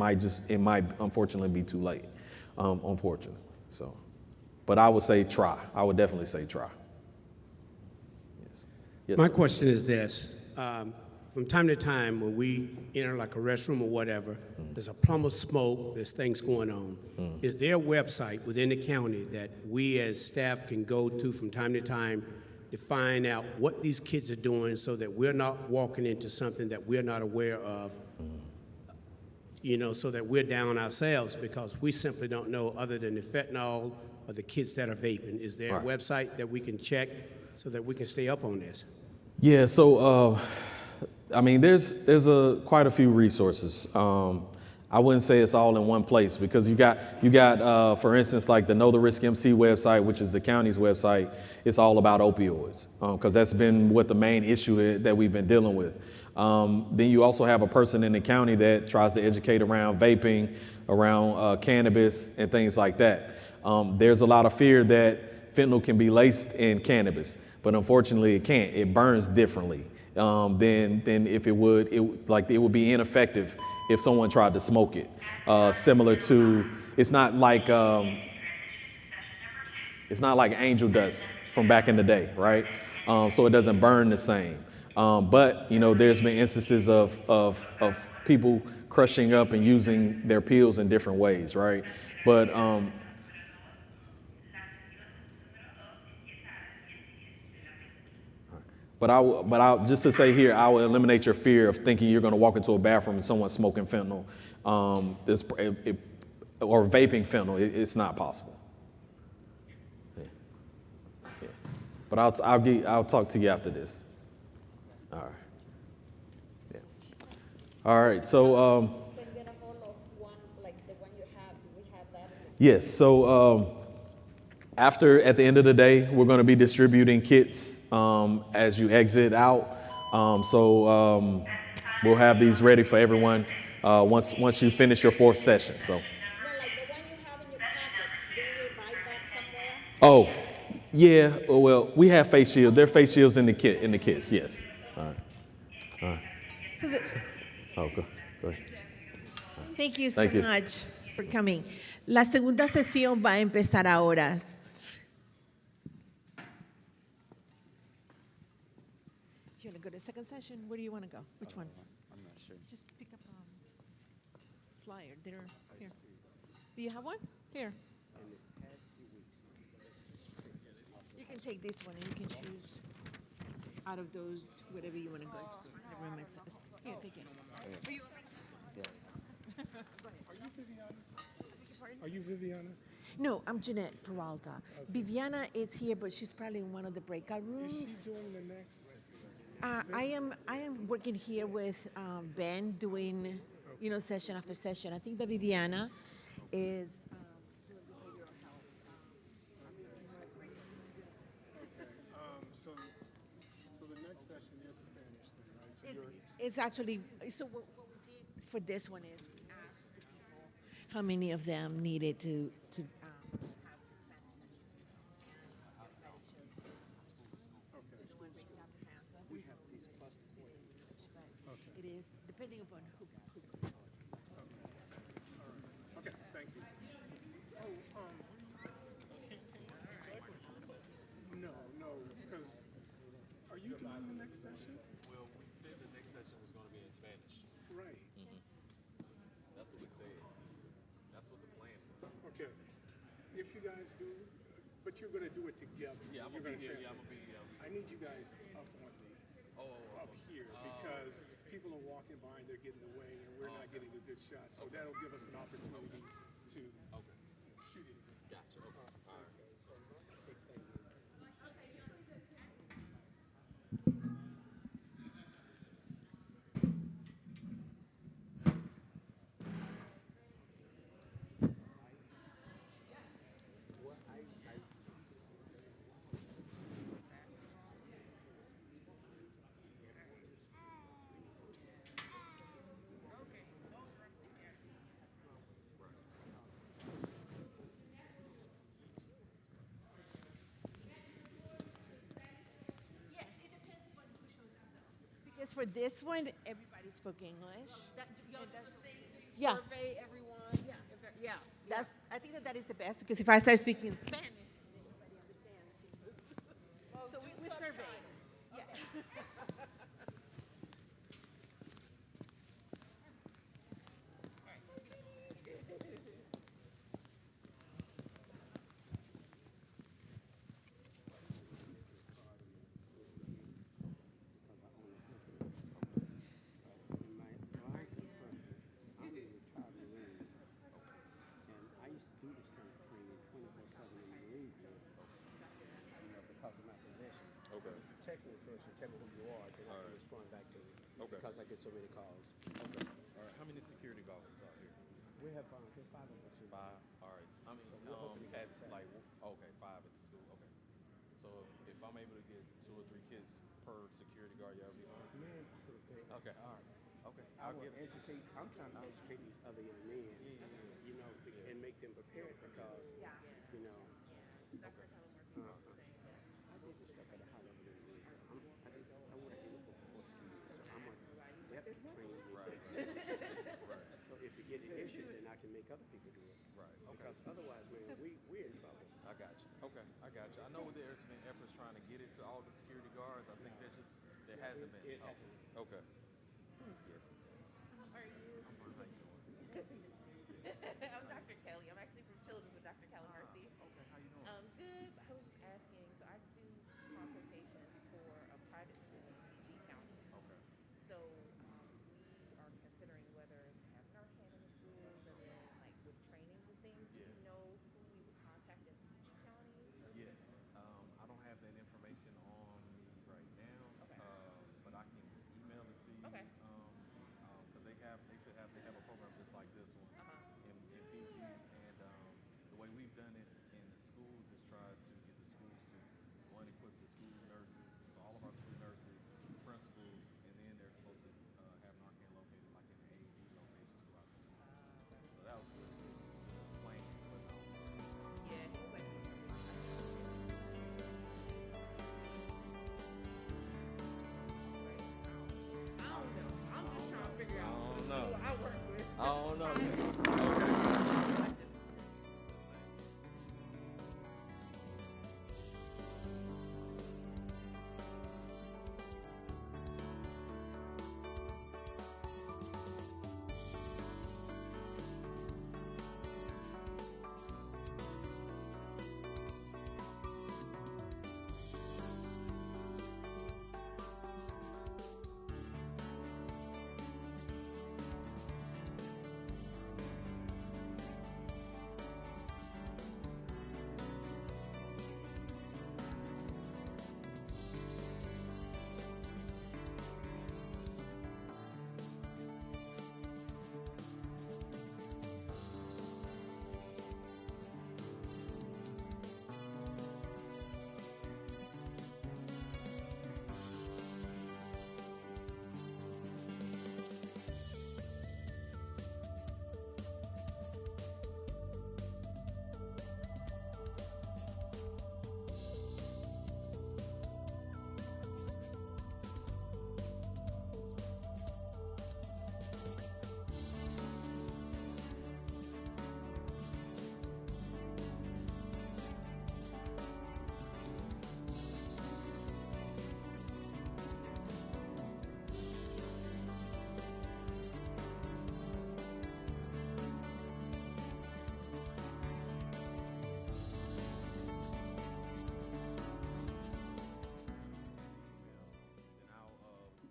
S8: might unfortunately be too late, unfortunately. So, but I would say try. I would definitely say try. Yes.
S19: My question is this. from time to time, when we enter like a restroom or whatever, there's a plume of smoke, there's things going on. Is there a website within the county that we as staff can go to from time to time to find out what these kids are doing so that we're not walking into something that we're not aware of, you know, so that we're down ourselves because we simply don't know other than the fentanyl or the kids that are vaping? Is there a website that we can check so that we can stay up on this?
S8: Yeah, so I mean, there's quite a few resources. I wouldn't say it's all in one place because you got for instance, like the Know the Risk MC website, which is the county's website. It's all about opioids because that's been what the main issue is that we've been dealing with. Then you also have a person in the county that tries to educate around vaping, around cannabis and things like that. There's a lot of fear that fentanyl can be laced in cannabis, but unfortunately it can't. It burns differently than if it would. It would be ineffective if someone tried to smoke it. Similar to, it's not like angel dust from back in the day, right? So it doesn't burn the same. But you know, there's been instances of people crushing up and using their pills in different ways, right? But But just to say here, I will eliminate your fear of thinking you're going to walk into a bathroom and someone's smoking fentanyl or vaping fentanyl. It's not possible. Yeah. Yeah. But I'll talk to you after this. All right. Yeah. All right. So yes. So at the end of the day, we're going to be distributing kits as you exit out. We'll have these ready for everyone once you finish your fourth session. So. Oh, yeah. Well, we have face shields. There are face shields in the kits. Yes. All right. All right. Go ahead.
S20: Thank you so much for coming. La segunda sesión va a empezar ahora. Do you want to go to the second session? Where do you want to go? Which one?
S10: I'm not sure.
S20: Just pick up a flyer. They're here. Do you have one? Here. You can take this one and you can choose out of those whatever you want to go. Just find the room. Here, take it. Are you
S21: Are you Viviana?
S20: No, I'm Jeanette Peralta. Okay. Viviana is here, but she's probably in one of the breakout rooms.
S21: Is she doing the next?
S20: I am working here with Ben, doing session after session. I think that Viviana is doing behavioral health.
S21: So the next session is Spanish then, right?
S20: It's actually what we did for this one is we asked the people how many of them needed to have the Spanish session. We have these cluster points. It is depending upon who.
S21: Okay, thank you. No, because are you doing the next session?
S8: Well, we said the next session was going to be in Spanish.
S21: Right.
S8: That's what we said. That's what the plan was.
S21: Okay. If you guys do, but you're going to do it together.
S8: Yeah, I'm
S21: going to
S8: be here. Yeah, I'm gonna be.
S21: I need you guys up on up here because people are walking by and they're getting away and we're not getting a good shot. So that'll give us an opportunity to shoot it.
S8: Gotcha. Okay. All right.
S20: Because for this one, everybody spoke English.
S22: Yeah. Survey everyone. Yeah.
S20: I think that is the best because if I start speaking Spanish, everybody understands. So we survey. Yeah.
S5: Okay.
S19: If you text me first and tell me who you are, then I can respond back to you.
S8: Okay.
S19: Because I get so many calls.
S8: Okay. All right. How many security guards are here?
S19: We have, there's 5 of us here.
S8: 5. All right. I mean,
S19: So we're hoping to get
S8: at
S19: seven.
S8: like, okay, 5 at the school. Okay. So if I'm able to get 2 or 3 kids per security guard, y'all be all right?
S19: Man,
S8: Okay. All right. Okay.
S19: I
S8: I'll
S19: will
S8: get it.
S19: educate, I'm trying to educate these other young men, you know, and make them prepared because, you know, I did this stuff at a high level. I went to Unifor for 42 years, so I'm a depth trained.
S8: Right.
S19: So if you get an issue, then I can make other people do it.
S8: Right. Okay.
S19: Because otherwise, man, we're in trouble.
S8: I got you. Okay, I got you. I know there's been efforts trying to get it to all the security guards. I think there hasn't been.
S19: It hasn't.
S8: Okay. Yes.
S17: How are you?
S8: I'm fine. How you doing?
S17: I'm Dr. Kelly. I'm actually from Children's with Dr. Kelly Murphy.
S8: Okay, how you doing?
S17: Good. I was just asking. So I do consultations for a private school in PG County.
S8: Okay.
S17: So we are considering whether to have Narcan in the schools and then like with trainings and things. Do you know who we would contact in PG County?
S8: Yes. I don't have that information on me right now.
S17: Okay.
S8: But I can email it to you.
S17: Okay.
S8: Because they have a program just like this one in PG, and the way we've done it in the schools is try to get the schools to equip the school nurses, so all of our school nurses, principals, and then they're supposed to have Narcan located like in the AED locations throughout the school. So that was the plan.
S17: Yeah, he was like. Figure out who I work with.
S8: I don't know. Okay.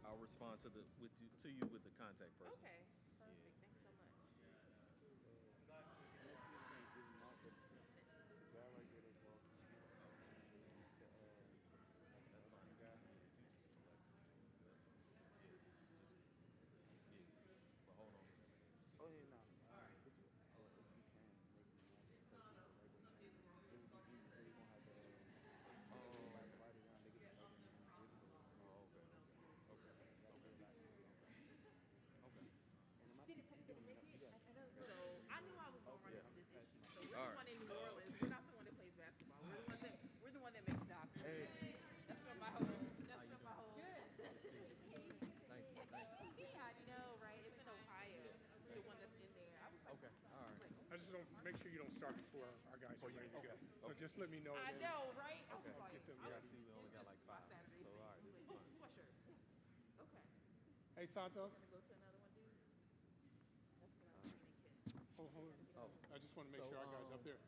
S8: I'll respond to you with the contact person.
S17: Okay, perfect. Thanks so much.
S8: Oh, yeah, no.
S17: So I knew I was going to run into this issue. So we're
S8: All
S17: the
S8: right.
S17: one in New Orleans. We're not the one that plays basketball. We're the one that makes doctors.
S8: Hey.
S17: That's from my whole. That's from my whole.
S8: Thank you.
S17: Yeah, I know, right? It's in Ohio. We're the one that's in there. I was like,
S8: Okay. All right.
S21: I just don't, make sure you don't start before our guys are ready to go. So
S8: Okay.
S21: just let me know.
S17: I
S21: then.
S17: know, right? I was
S8: Okay.
S17: like,
S21: Get them
S8: Yeah, I
S21: ready.
S8: see we only got like 5.
S17: Saturday
S8: So, all right, this is
S17: thing.
S8: fine.
S17: Sweatshirt. Okay.
S21: Hey, Santos.
S17: Wanna go to another one, dude? That's what I'm thinking.
S21: Hold on.
S8: Oh.
S21: I just want to make
S8: So,
S21: sure our guys up there.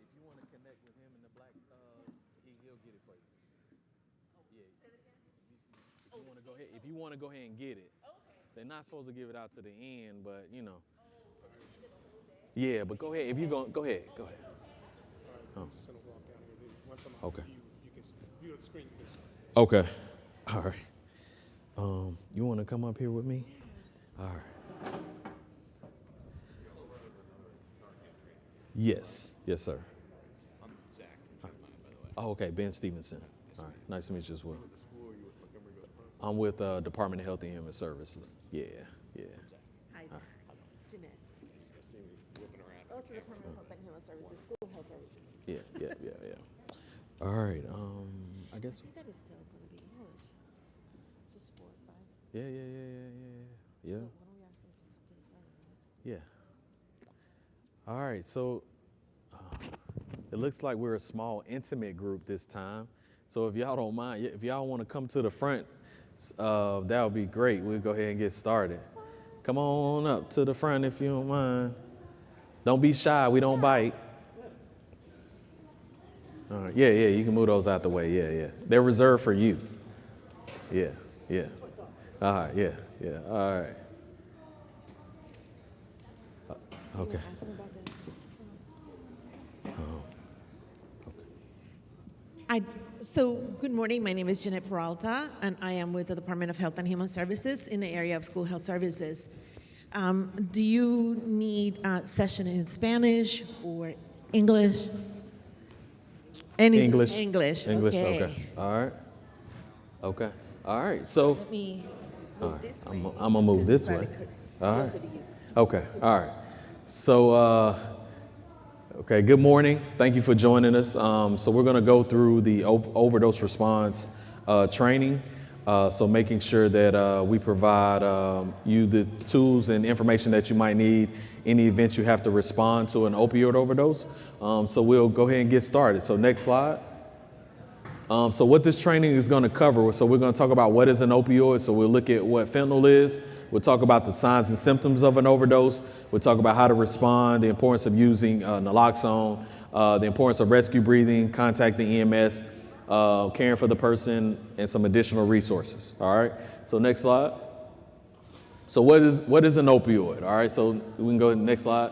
S8: If you want to connect with him in the black, he'll get it for you. Yeah.
S17: Say that again?
S8: If you want to go ahead, and get it, they're not supposed to give it out to the end, but you know. Yeah, but go ahead. If you go ahead.
S21: All right, I'm just going to walk down here. Then once I'm out,
S8: Okay.
S21: you can view the screen. You can
S8: Okay. All right. You want to come up here with me? All right. Yes. Yes, sir.
S12: I'm Zach from Trendline, by the way.
S8: Oh, okay. Ben Stevenson. All right. Nice to meet you as well. I'm with Department of Health and Human Services. Yeah. Yeah.
S9: Hi,
S8: All right.
S9: Jeanette.
S12: Also
S9: the Department of Health and Human Services, School Health Services.
S8: Yeah. All right. I guess.
S9: That is still going to be just 4 or 5.
S8: Yeah.
S9: So why don't we ask them to get it done?
S8: Yeah. All right. So it looks like we're a small, intimate group this time. So if y'all don't mind, if y'all want to come to the front, that would be great. We'll go ahead and get started. Come on up to the front if you don't mind. Don't be shy. We don't bite. All right. Yeah. You can move those out the way. Yeah. They're reserved for you. Yeah. All right. Yeah. All right. Okay.
S20: So, good morning. My name is Jeanette Peralta, and I am with the Department of Health and Human Services in the area of school health services. Do you need a session in Spanish or English?
S8: English.
S20: Okay.
S8: All right. So
S20: Let me
S8: all
S20: move
S8: right.
S20: this way.
S8: I'm gonna move this way. All right.
S20: Closer to you.
S8: Okay. All right. So okay. Good morning. Thank you for joining us. So we're gonna go through the overdose response training. So making sure that we provide you the tools and information that you might need in the event you have to respond to an opioid overdose. So we'll go ahead and get started. So next slide. So what this training is going to cover, so we're going to talk about what is an opioid. So we'll look at what fentanyl is. We'll talk about the signs and symptoms of an overdose. We'll talk about how to respond, the importance of using naloxone, the importance of rescue breathing, contacting EMS, caring for the person, and some additional resources. All right. So next slide. So what is an opioid? All right. So we can go to the next slide.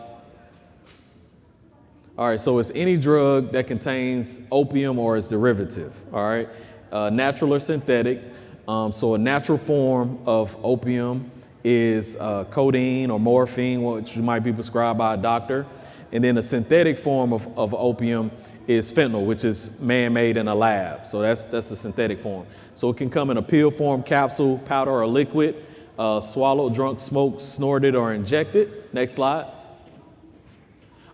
S8: All right. So it's any drug that contains opium or its derivative. All right. Natural or synthetic. So a natural form of opium is codeine or morphine, which might be prescribed by a doctor. And then a synthetic form of opium is fentanyl, which is man-made in a lab. So that's the synthetic form. So it can come in a pill form, capsule, powder, or liquid, swallowed, drunk, smoked, snorted, or injected. Next slide.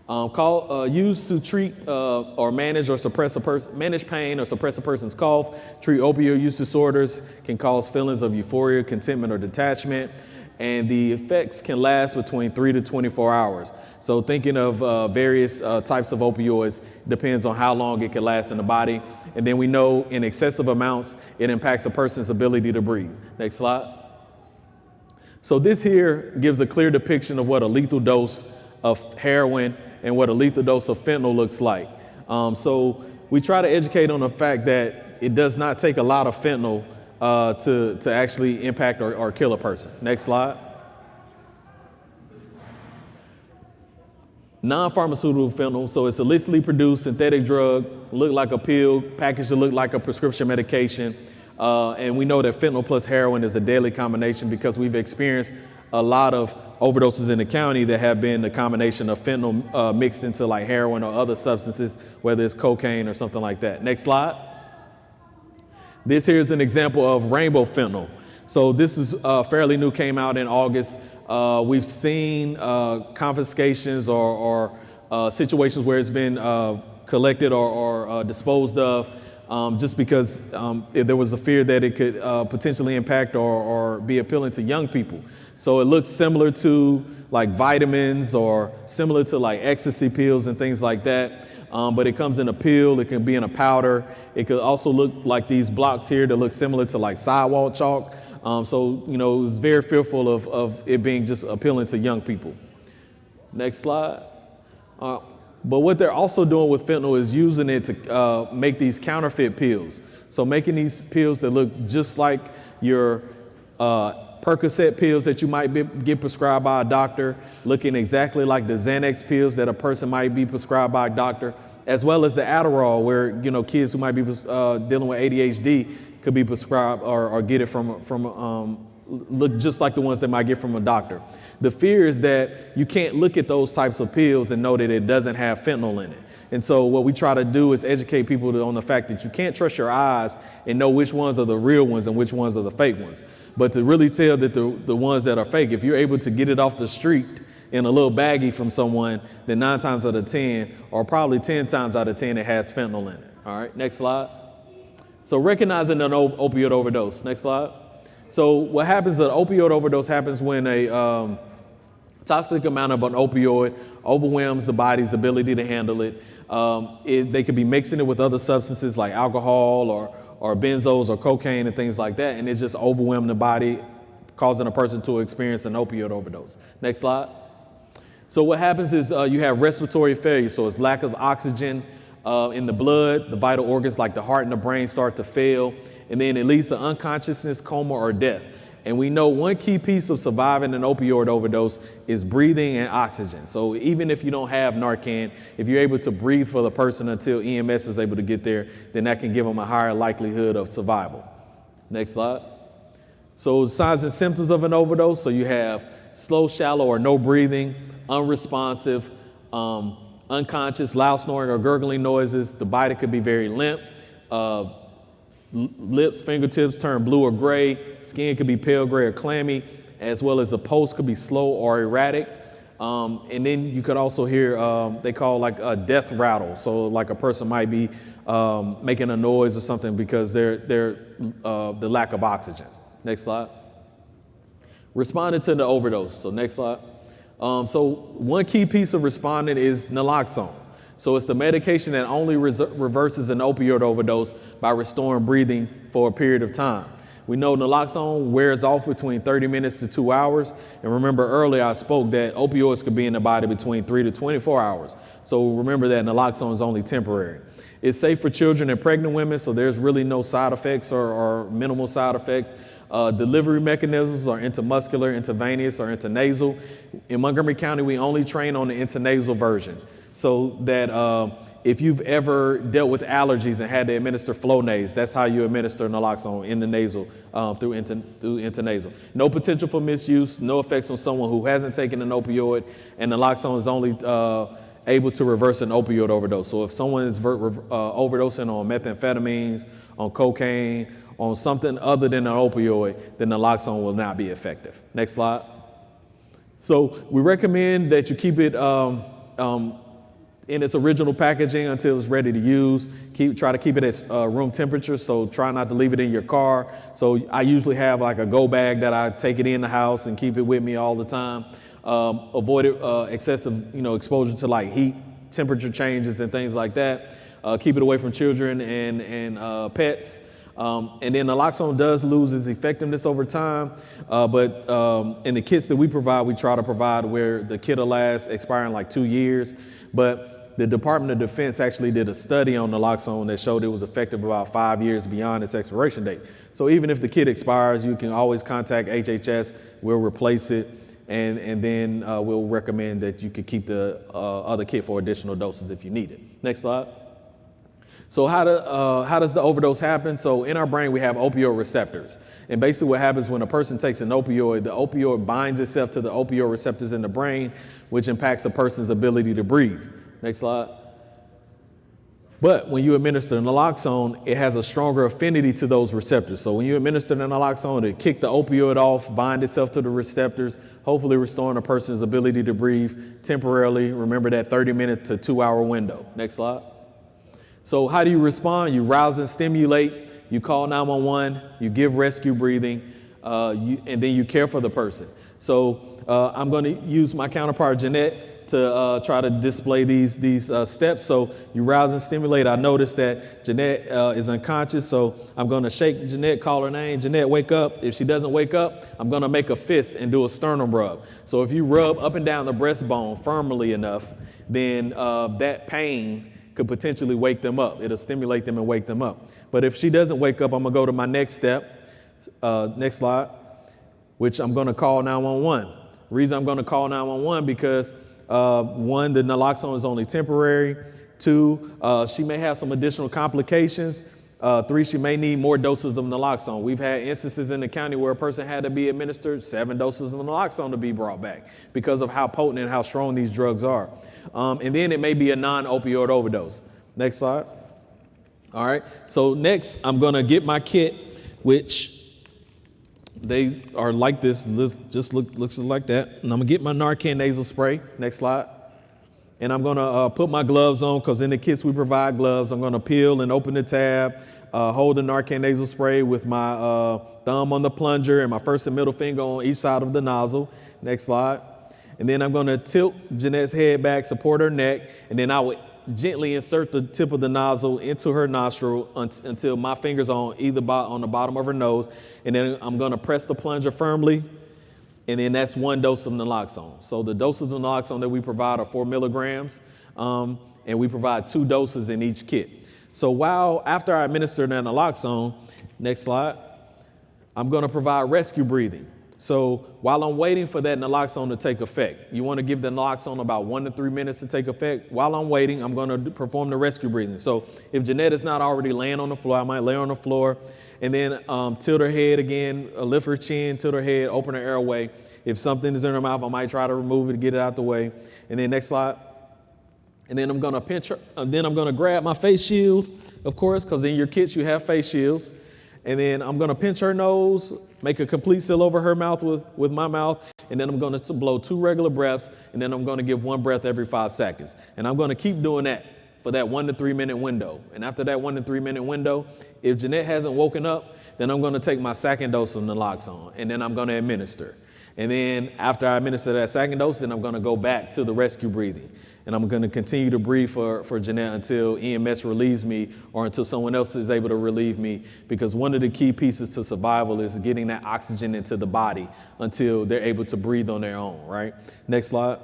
S8: Used to treat or manage or suppress manage pain or suppress a person's cough, treat opioid use disorders, can cause feelings of euphoria, contentment, or detachment. And the effects can last between 3 to 24 hours. So thinking of various types of opioids depends on how long it can last in the body. And then we know in excessive amounts, it impacts a person's ability to breathe. Next slide. So this here gives a clear depiction of what a lethal dose of heroin and what a lethal dose of fentanyl looks like. So we try to educate on the fact that it does not take a lot of fentanyl to actually impact or kill a person. Next slide. Non-pharmaceutical fentanyl, so it's illicitly produced synthetic drug, look like a pill, packaged to look like a prescription medication. And we know that fentanyl plus heroin is a deadly combination because we've experienced a lot of overdoses in the county that have been the combination of fentanyl mixed into like heroin or other substances, whether it's cocaine or something like that. Next slide. This here is an example of rainbow fentanyl. So this is fairly new, came out in August. We've seen confiscations or situations where it's been collected or disposed of just because there was a fear that it could potentially impact or be appealing to young people. So it looks similar to like vitamins or similar to like ecstasy pills and things like that. But it comes in a pill, it can be in a powder. It could also look like these blocks here that look similar to like sidewalk chalk. So, you know, it was very fearful of it being just appealing to young people. Next slide. But what they're also doing with fentanyl is using it to make these counterfeit pills. So making these pills that look just like your Percocet pills that you might get prescribed by a doctor, looking exactly like the Xanax pills that a person might be prescribed by a doctor, as well as the Adderall, where, you know, kids who might be dealing with ADHD could be prescribed or get it from look just like the ones that might get from a doctor. The fear is that you can't look at those types of pills and know that it doesn't have fentanyl in it. And so what we try to do is educate people on the fact that you can't trust your eyes and know which ones are the real ones and which ones are the fake ones. But to really tell that the ones that are fake, if you're able to get it off the street in a little baggie from someone, then 9 times out of 10, or probably 10 times out of 10, it has fentanyl in it. All right, next slide. So recognizing an opioid overdose. Next slide. So what happens, an opioid overdose happens when a toxic amount of an opioid overwhelms the body's ability to handle it. They could be mixing it with other substances like alcohol or benzos or cocaine and things like that, and it just overwhelms the body, causing a person to experience an opioid overdose. Next slide. So what happens is you have respiratory failure, so it's lack of oxygen in the blood, the vital organs like the heart and the brain start to fail, and then it leads to unconsciousness, coma, or death. And we know one key piece of surviving an opioid overdose is breathing and oxygen. So even if you don't have Narcan, if you're able to breathe for the person until EMS is able to get there, then that can give them a higher likelihood of survival. Next slide. So signs and symptoms of an overdose. So you have slow, shallow, or no breathing, unresponsive, unconscious, loud snoring or gurgling noises. The body could be very limp. Lips, fingertips turn blue or gray. Skin could be pale gray or clammy, as well as the pulse could be slow or erratic. And then you could also hear, they call like a death rattle. So like a person might be making a noise or something because they're the lack of oxygen. Next slide. Responding to the overdose. So next slide. So one key piece of responding is naloxone. So it's the medication that only reverses an opioid overdose by restoring breathing for a period of time. We know naloxone wears off between 30 minutes to 2 hours. And remember earlier I spoke that opioids could be in the body between 3 to 24 hours. So remember that naloxone is only temporary. It's safe for children and pregnant women, so there's really no side effects or minimal side effects. Delivery mechanisms are intramuscular, intravenous, or intranasal. In Montgomery County, we only train on the intranasal version. So that if you've ever dealt with allergies and had to administer Flonase, that's how you administer naloxone in the nasal through intranasal. No potential for misuse, no effects on someone who hasn't taken an opioid, and naloxone is only able to reverse an opioid overdose. So if someone is overdosing on methamphetamines, on cocaine, on something other than an opioid, then naloxone will not be effective. Next slide. So we recommend that you keep it in its original packaging until it's ready to use. Try to keep it at room temperature, so try not to leave it in your car. So I usually have like a go bag that I take it in the house and keep it with me all the time. Avoid excessive exposure to like heat, temperature changes and things like that. Keep it away from children and pets. And then naloxone does lose its effectiveness over time, but in the kits that we provide, we try to provide where the kit will last, expiring like 2 years. But the Department of Defense actually did a study on naloxone that showed it was effective about 5 years beyond its expiration date. So even if the kit expires, you can always contact HHS. We'll replace it, and then we'll recommend that you could keep the other kit for additional doses if you need it. Next slide. So how does the overdose happen? So in our brain, we have opioid receptors. And basically what happens when a person takes an opioid, the opioid binds itself to the opioid receptors in the brain, which impacts a person's ability to breathe. Next slide. But when you administer naloxone, it has a stronger affinity to those receptors. So when you administer the naloxone, it kick the opioid off, bind itself to the receptors, hopefully restoring a person's ability to breathe temporarily. Remember that 30-minute to 2-hour window. Next slide. So how do you respond? You rouse and stimulate, you call 911, you give rescue breathing, and then you care for the person. So I'm going to use my counterpart, Jeanette, to try to display these steps. So you rouse and stimulate. I noticed that Jeanette is unconscious, so I'm going to shake Jeanette, call her name. Jeanette, wake up. If she doesn't wake up, I'm going to make a fist and do a sternum rub. So if you rub up and down the breastbone firmly enough, then that pain could potentially wake them up. It'll stimulate them and wake them up. But if she doesn't wake up, I'm gonna go to my next step, next slide, which I'm gonna call 911. The reason I'm gonna call 911 because one, the naloxone is only temporary. Two, she may have some additional complications. 3, she may need more doses of naloxone. We've had instances in the county where a person had to be administered 7 doses of naloxone to be brought back because of how potent and how strong these drugs are. And then it may be a non-opioid overdose. Next slide. All right, so next I'm gonna get my kit, which they are like this, just looks like that. And I'm gonna get my Narcan nasal spray. Next slide. And I'm gonna put my gloves on, because in the kits we provide gloves. I'm gonna peel and open the tab, hold the Narcan nasal spray with my thumb on the plunger and my first and middle finger on each side of the nozzle. Next slide. And then I'm gonna tilt Jeanette's head back, support her neck, and then I would gently insert the tip of the nozzle into her nostril until my fingers on on the bottom of her nose. And then I'm gonna press the plunger firmly. And then that's 1 dose of naloxone. So the doses of naloxone that we provide are 4 milligrams, and we provide 2 doses in each kit. So after I administer that naloxone, next slide, I'm gonna provide rescue breathing. So while I'm waiting for that naloxone to take effect, you wanna give the naloxone about 1 to 3 minutes to take effect. While I'm waiting, I'm gonna perform the rescue breathing. So if Jeanette is not already laying on the floor, I might lay her on the floor, and then tilt her head again, lift her chin, tilt her head, open her airway. If something is in her mouth, I might try to remove it to get it out the way. And then next slide. And then I'm gonna pinch her, and then I'm gonna grab my face shield, of course, because in your kits you have face shields. And then I'm gonna pinch her nose, make a complete seal over her mouth with my mouth, and then I'm gonna blow 2 regular breaths, and then I'm gonna give 1 breath every 5 seconds. And I'm gonna keep doing that for that 1 to 3 minute window. And after that 1 to 3 minute window, if Jeanette hasn't woken up, then I'm gonna take my 2nd dose of naloxone, and then I'm gonna administer. And then after I administer that 2nd dose, then I'm gonna go back to the rescue breathing. And I'm gonna continue to breathe for Jeanette until EMS relieves me or until someone else is able to relieve me, because one of the key pieces to survival is getting that oxygen into the body until they're able to breathe on their own, right? Next slide.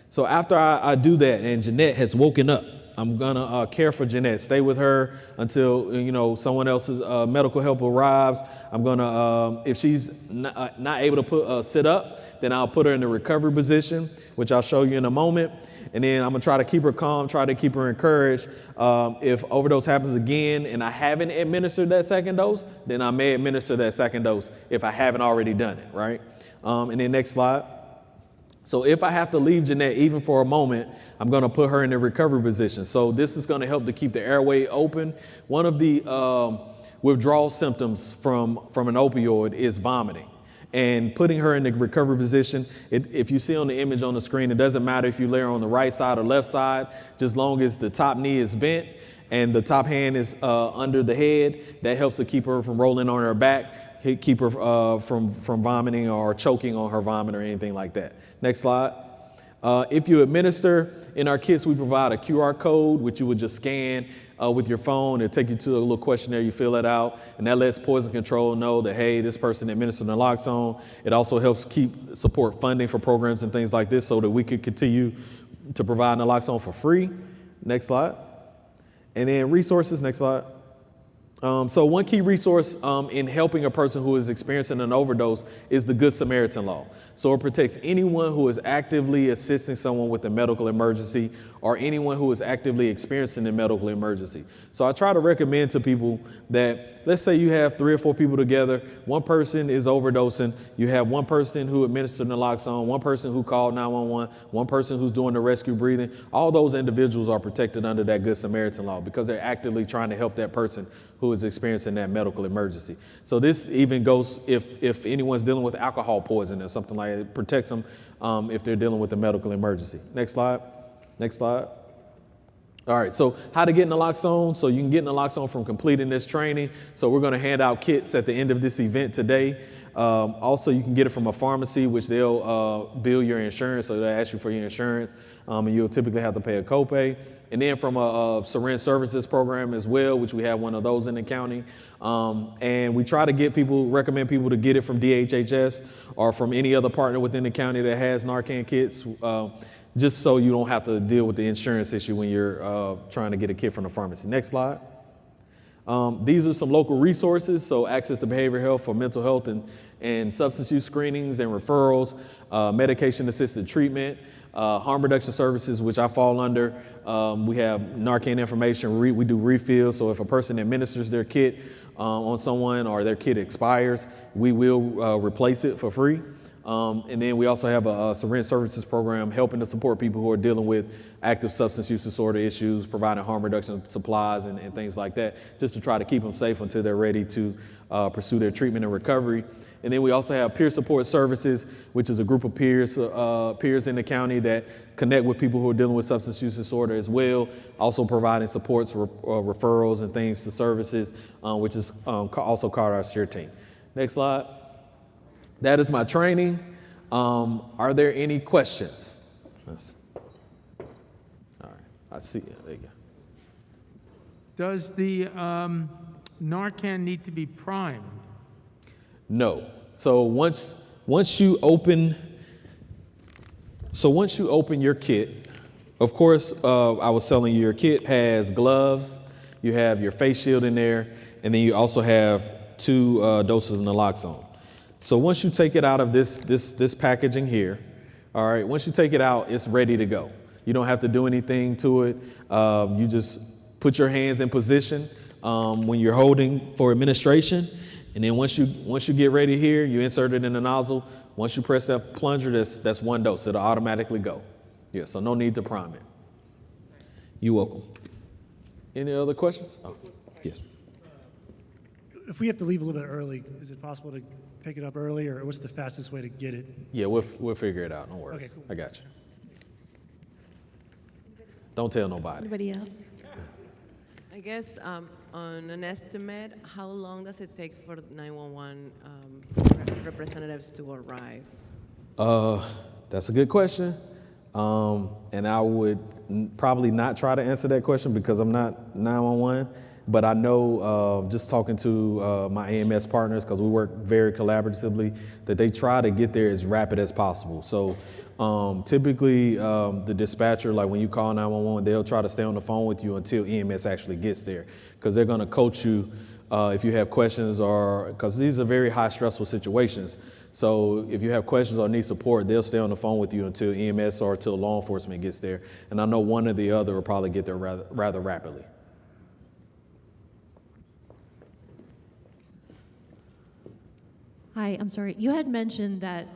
S8: So after I do that and Jeanette has woken up, I'm gonna care for Jeanette, stay with her until someone else's medical help arrives. I'm gonna, if she's not able to sit up, then I'll put her in the recovery position, which I'll show you in a moment. And then I'm gonna try to keep her calm, try to keep her encouraged. If overdose happens again and I haven't administered that 2nd dose, then I may administer that 2nd dose if I haven't already done it, right? And then next slide. So if I have to leave Jeanette even for a moment, I'm gonna put her in the recovery position. So this is gonna help to keep the airway open. One of the withdrawal symptoms from an opioid is vomiting. And putting her in the recovery position, if you see on the image on the screen, it doesn't matter if you lay her on the right side or left side, just long as the top knee is bent and the top hand is under the head, that helps to keep her from rolling on her back, keep her from vomiting or choking on her vomit or anything like that. Next slide. If you administer, in our kits, we provide a QR code, which you would just scan with your phone. It'll take you to a little questionnaire, you fill it out, and that lets poison control know that, hey, this person administered naloxone. It also helps support funding for programs and things like this so that we could continue to provide naloxone for free. Next slide. And then resources, next slide. So one key resource in helping a person who is experiencing an overdose is the Good Samaritan law. So it protects anyone who is actively assisting someone with a medical emergency or anyone who is actively experiencing a medical emergency. So I try to recommend to people that, let's say you have 3 or 4 people together, one person is overdosing, you have one person who administered naloxone, one person who called 911, one person who's doing the rescue breathing. All those individuals are protected under that Good Samaritan law because they're actively trying to help that person who is experiencing that medical emergency. So this even goes if anyone's dealing with alcohol poisoning or something like that, it protects them if they're dealing with a medical emergency. Next slide. Next slide. All right, so how to get naloxone. So you can get naloxone from completing this training. So we're gonna hand out kits at the end of this event today. Also, you can get it from a pharmacy, which they'll bill your insurance, so they'll ask you for your insurance, and you'll typically have to pay a copay. And then from a syringe services program as well, which we have one of those in the county. And we try to recommend people to get it from DHHS or from any other partner within the county that has Narcan kits, just so you don't have to deal with the insurance issue when you're trying to get a kit from the pharmacy. Next slide. These are some local resources. So access to behavioral health for mental health and substance use screenings and referrals, medication assisted treatment. Harm reduction services, which I fall under, we have Narcan information. We do refills, so if a person administers their kit on someone or their kit expires, we will replace it for free. And then we also have a syringe services program helping to support people who are dealing with active substance use disorder issues, providing harm reduction supplies and things like that, just to try to keep them safe until they're ready to pursue their treatment and recovery. And then we also have peer support services, which is a group of peers in the county that connect with people who are dealing with substance use disorder as well, also providing supports, referrals and things to services, which is also called our SHARE team. Next slide. That is my training. Are there any questions? All right, I see it. There you go.
S3: Does the Narcan need to be primed?
S8: No. So once you open your kit, of course, I was telling you your kit has gloves, you have your face shield in there, and then you also have 2 doses of naloxone. So once you take it out of this packaging here, all right, once you take it out, it's ready to go. You don't have to do anything to it. You just put your hands in position when you're holding for administration. And then once you get ready here, you insert it in the nozzle. Once you press that plunger, that's 1 dose. It'll automatically go. Yeah, so no need to prime it. You're welcome. Any other questions? Oh, yes.
S4: If we have to leave a little bit early, is it possible to pick it up early, or what's the fastest way to get it?
S8: Yeah, we'll figure it out. Don't worry.
S4: Okay, cool.
S8: I got you. Don't tell nobody.
S23: Anybody else? I guess on an estimate, how long does it take for 911 representatives to arrive?
S8: That's a good question. And I would probably not try to answer that question because I'm not 911. But I know, just talking to my AMS partners, because we work very collaboratively, that they try to get there as rapid as possible. So typically the dispatcher, like when you call 911, they'll try to stay on the phone with you until EMS actually gets there, because they're going to coach you if you have questions, or because these are very high stressful situations. So if you have questions or need support, they'll stay on the phone with you until EMS or until law enforcement gets there. And I know one or the other will probably get there rather rapidly.
S24: Hi, I'm sorry. You had mentioned that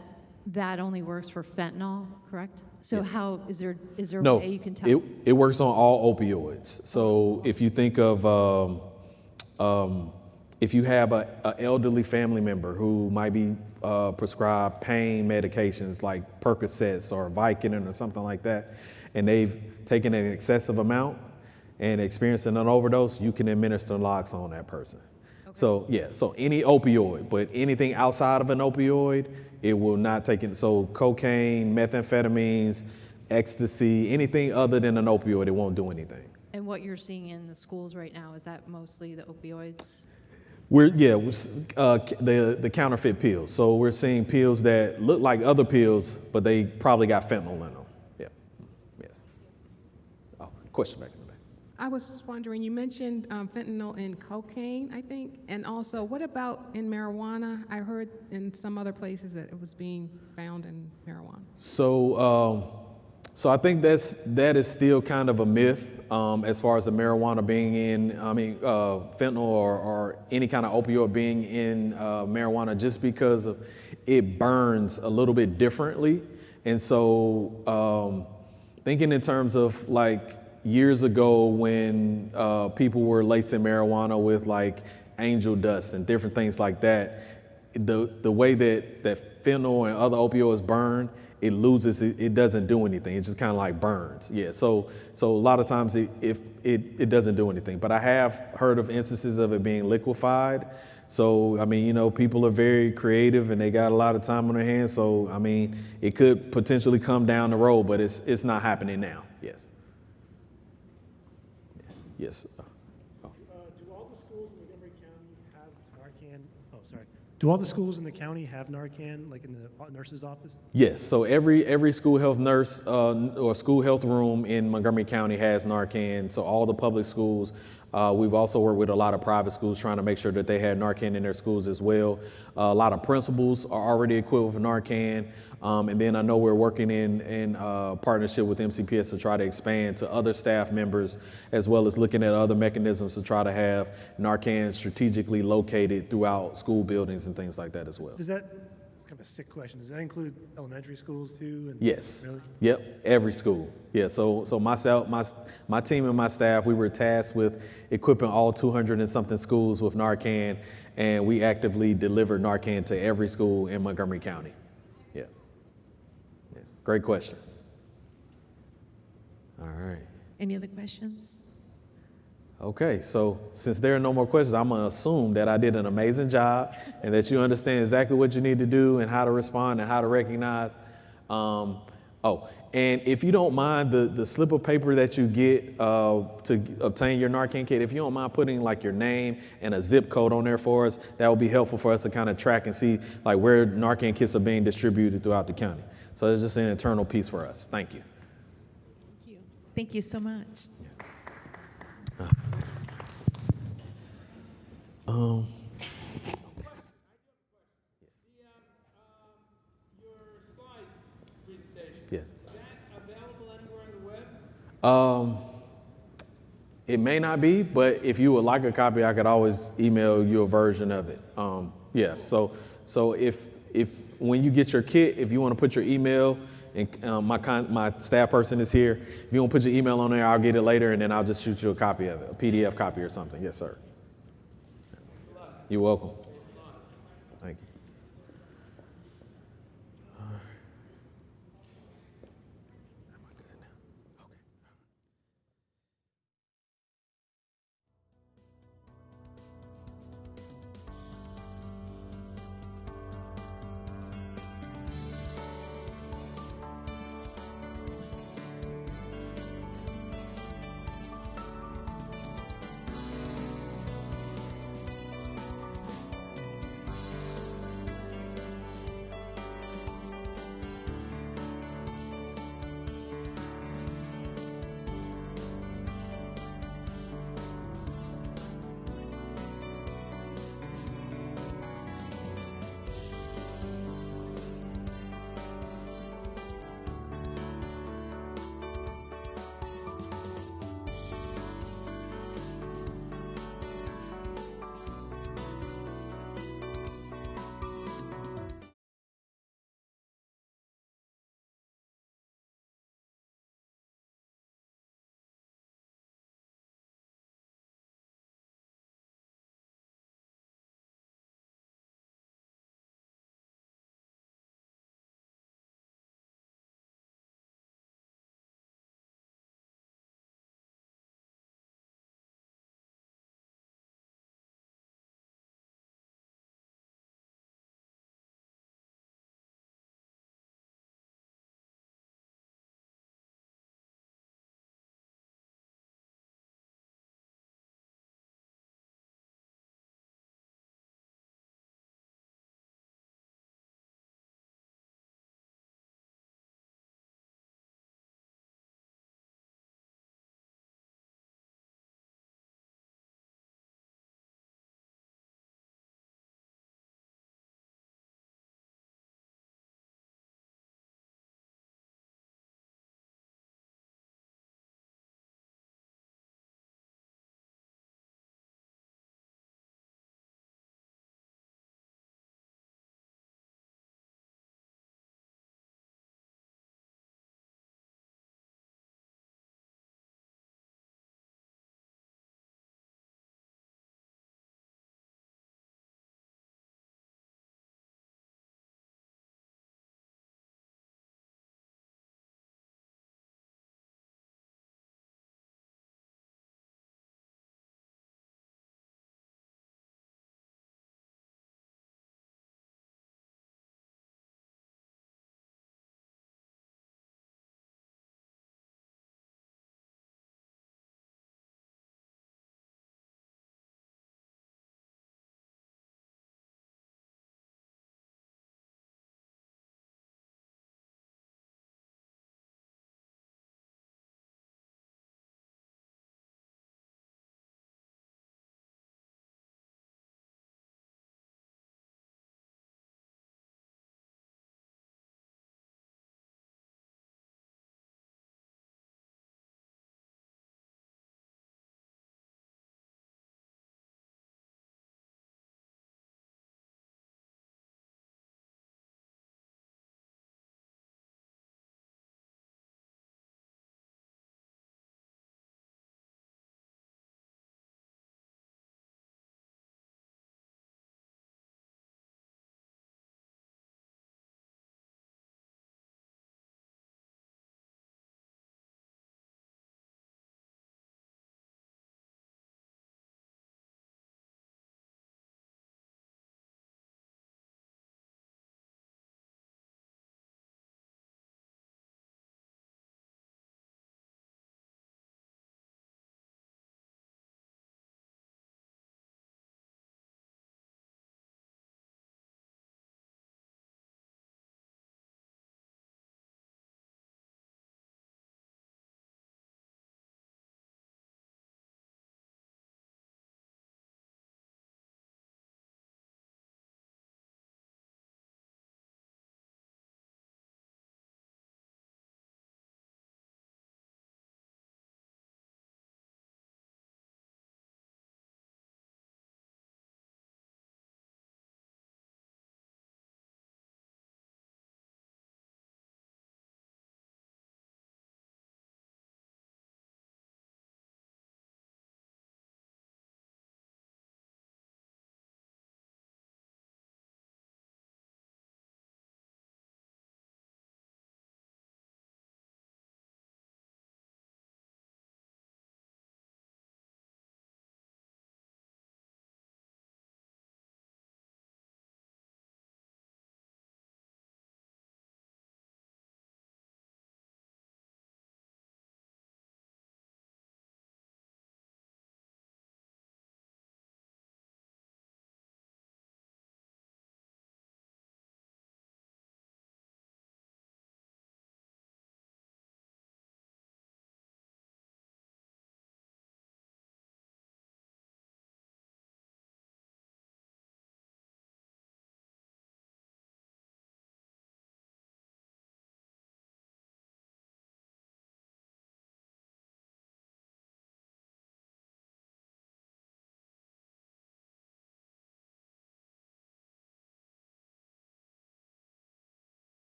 S24: only works for fentanyl, correct? So how is there a way you can tell?
S8: It works on all opioids. So if you think of if you have an elderly family member who might be prescribed pain medications like Percocets or Vicodin or something like that, and they've taken an excessive amount and experienced an overdose, you can administer naloxone on that person. So yeah, so any opioid, but anything outside of an opioid, it will not take it. So cocaine, methamphetamines, ecstasy, anything other than an opioid, it won't do anything.
S24: And what you're seeing in the schools right now, is that mostly the opioids?
S8: The counterfeit pills. So we're seeing pills that look like other pills, but they probably got fentanyl in them. Yeah, yes. Oh, question back in the back.
S25: I was just wondering, you mentioned fentanyl in cocaine, I think, and also what about in marijuana? I heard in some other places that it was being found in marijuana.
S8: So I think that is still kind of a myth as far as the marijuana being in, fentanyl or any kind of opioid being in marijuana, just because of it burns a little bit differently. And so thinking in terms of like years ago when people were lacing marijuana with like angel dust and different things like that, the way that fentanyl and other opioids burn, it loses, it doesn't do anything. It just kind of like burns. Yeah, so a lot of times it doesn't do anything. But I have heard of instances of it being liquefied. So, I mean, people are very creative and they got a lot of time on their hands. So, I mean, it could potentially come down the road, but it's not happening now. Yes. Yes.
S4: Do all the schools in Montgomery County have Narcan? Oh, sorry. Do all the schools in the county have Narcan, like in the nurse's office?
S8: Yes. So every school health nurse or school health room in Montgomery County has Narcan. So all the public schools We've also worked with a lot of private schools trying to make sure that they had Narcan in their schools as well. A lot of principals are already equipped with Narcan. And then I know we're working in partnership with MCPS to try to expand to other staff members, as well as looking at other mechanisms to try to have Narcan strategically located throughout school buildings and things like that as well.
S4: Does that, it's kind of a sick question, does that include elementary schools too? And
S8: Yes.
S4: Really?
S8: Yep. Every school. Yeah. So myself, my team and my staff, we were tasked with equipping all 200 and something schools with Narcan, and we actively deliver Narcan to every school in Montgomery County. Yeah. Yeah. Great question. All right.
S20: Any other questions?
S8: Okay, so since there are no more questions, I'm gonna assume that I did an amazing job and that you understand exactly what you need to do and how to respond and how to recognize. And if you don't mind, the slip of paper that you get to obtain your Narcan kit, if you don't mind putting like your name and a zip code on there for us, that would be helpful for us to kind of track and see like where Narcan kits are being distributed throughout the county. So it's just an internal piece for us. Thank you.
S20: Thank you. Thank you so much.
S8: Yes. It may not be, but if you would like a copy, I could always email you a version of it. Yeah. So if when you get your kit, if you want to put your email, and my staff person is here. If you want to put your email on there, I'll get it later, and then I'll just shoot you a copy of it, a PDF copy or something. Yes, sir. You're welcome. Thank you.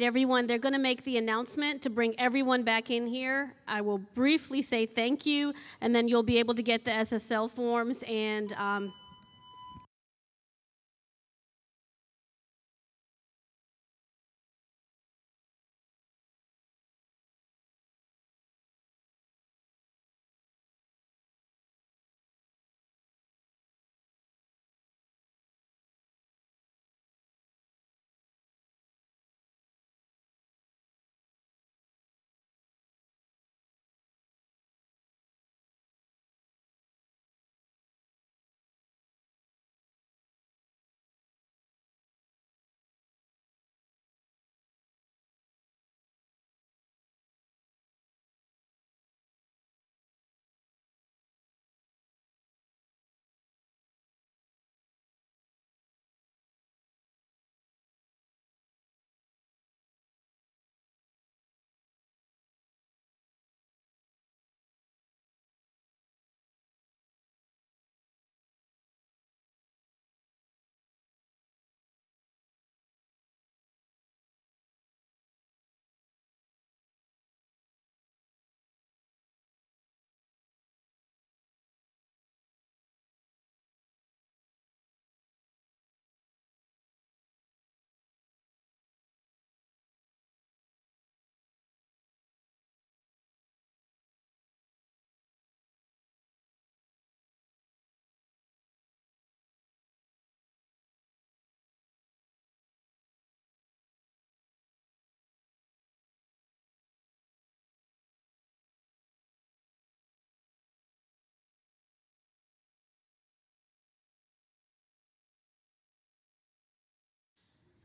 S1: Everyone, they're going to make the announcement to bring everyone back in here. I will briefly say thank you, and then you'll be able to get the SSL forms and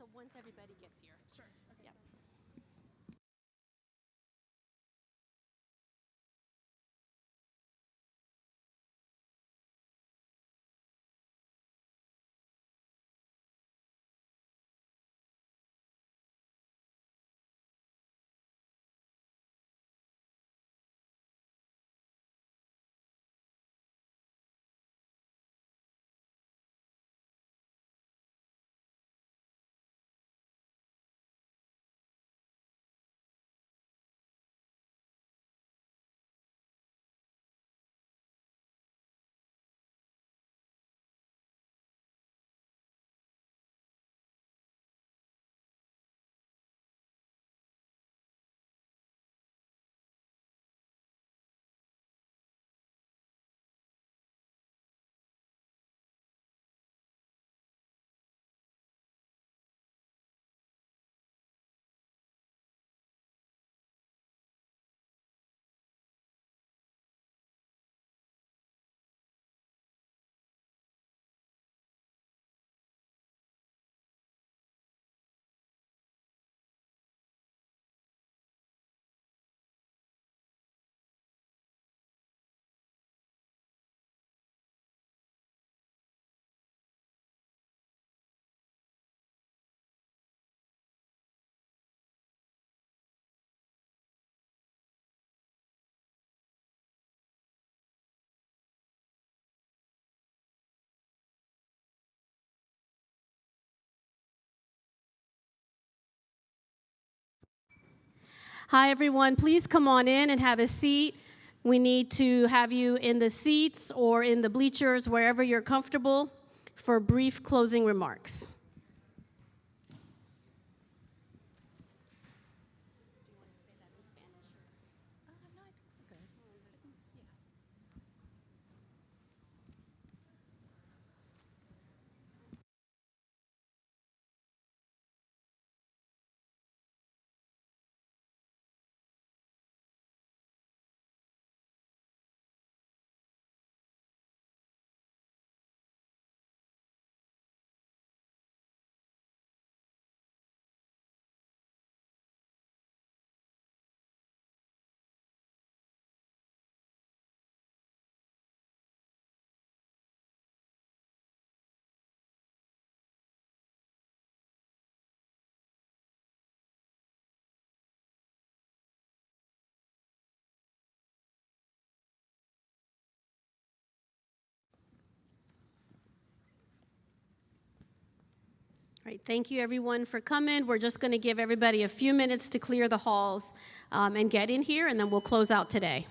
S1: so once everybody gets here. Sure. Okay. Yep. Hi, everyone. Please come on in and have a seat. We need to have you in the seats or in the bleachers, wherever you're comfortable, for brief closing remarks. All right, thank you everyone for coming. We're just going to give everybody a few minutes to clear the halls and get in here, and then we'll close out today.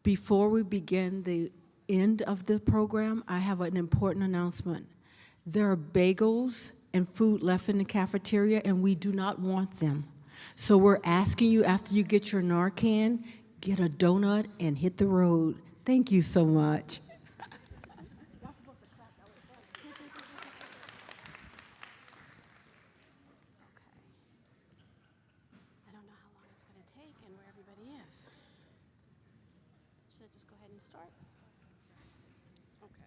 S22: Before we begin the end of the program, I have an important announcement. There are bagels and food left in the cafeteria, and we do not want them. So we're asking you, after you get your Narcan, get a donut and hit the road. Thank you so much.
S1: I don't know how long it's going to take and where everybody is. Should I just go ahead and start? Okay.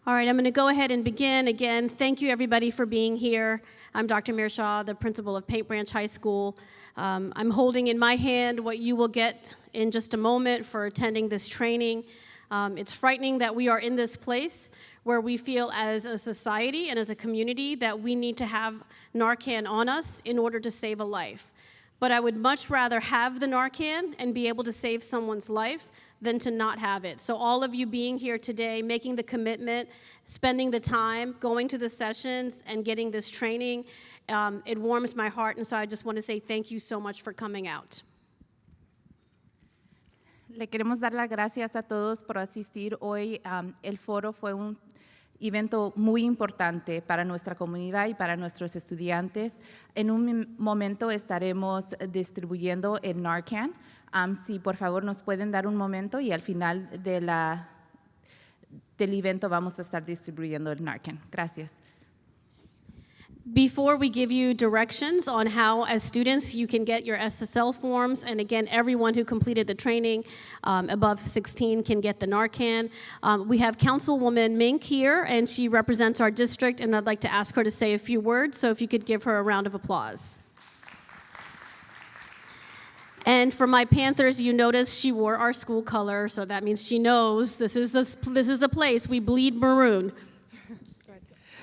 S1: All right, I'm going to go ahead and begin. Again, thank you everybody for being here. I'm Dr. Mirshaw, the principal of Paint Branch High School. I'm holding in my hand what you will get in just a moment for attending this training. It's frightening that we are in this place where we feel as a society and as a community that we need to have Narcan on us in order to save a life. But I would much rather have the Narcan and be able to save someone's life than to not have it. So all of you being here today, making the commitment, spending the time, going to the sessions, and getting this training, it warms my heart, and so I just want to say thank you so much for coming out.
S17: Le queremos dar las gracias a todos por asistir hoy. El foro fue un evento muy importante para nuestra comunidad y para nuestros estudiantes. En un momento estaremos distribuyendo el Narcan. Si por favor nos pueden dar un momento y al final del evento vamos a estar distribuyendo el Narcan. Gracias.
S1: Before we give you directions on how, as students, you can get your SSL forms, and again, everyone who completed the training above 16 can get the Narcan. We have Councilwoman Mink here, and she represents our district, and I'd like to ask her to say a few words, so if you could give her a round of applause. And for my Panthers, you notice she wore our school color, so that means she knows this is the place. We bleed maroon.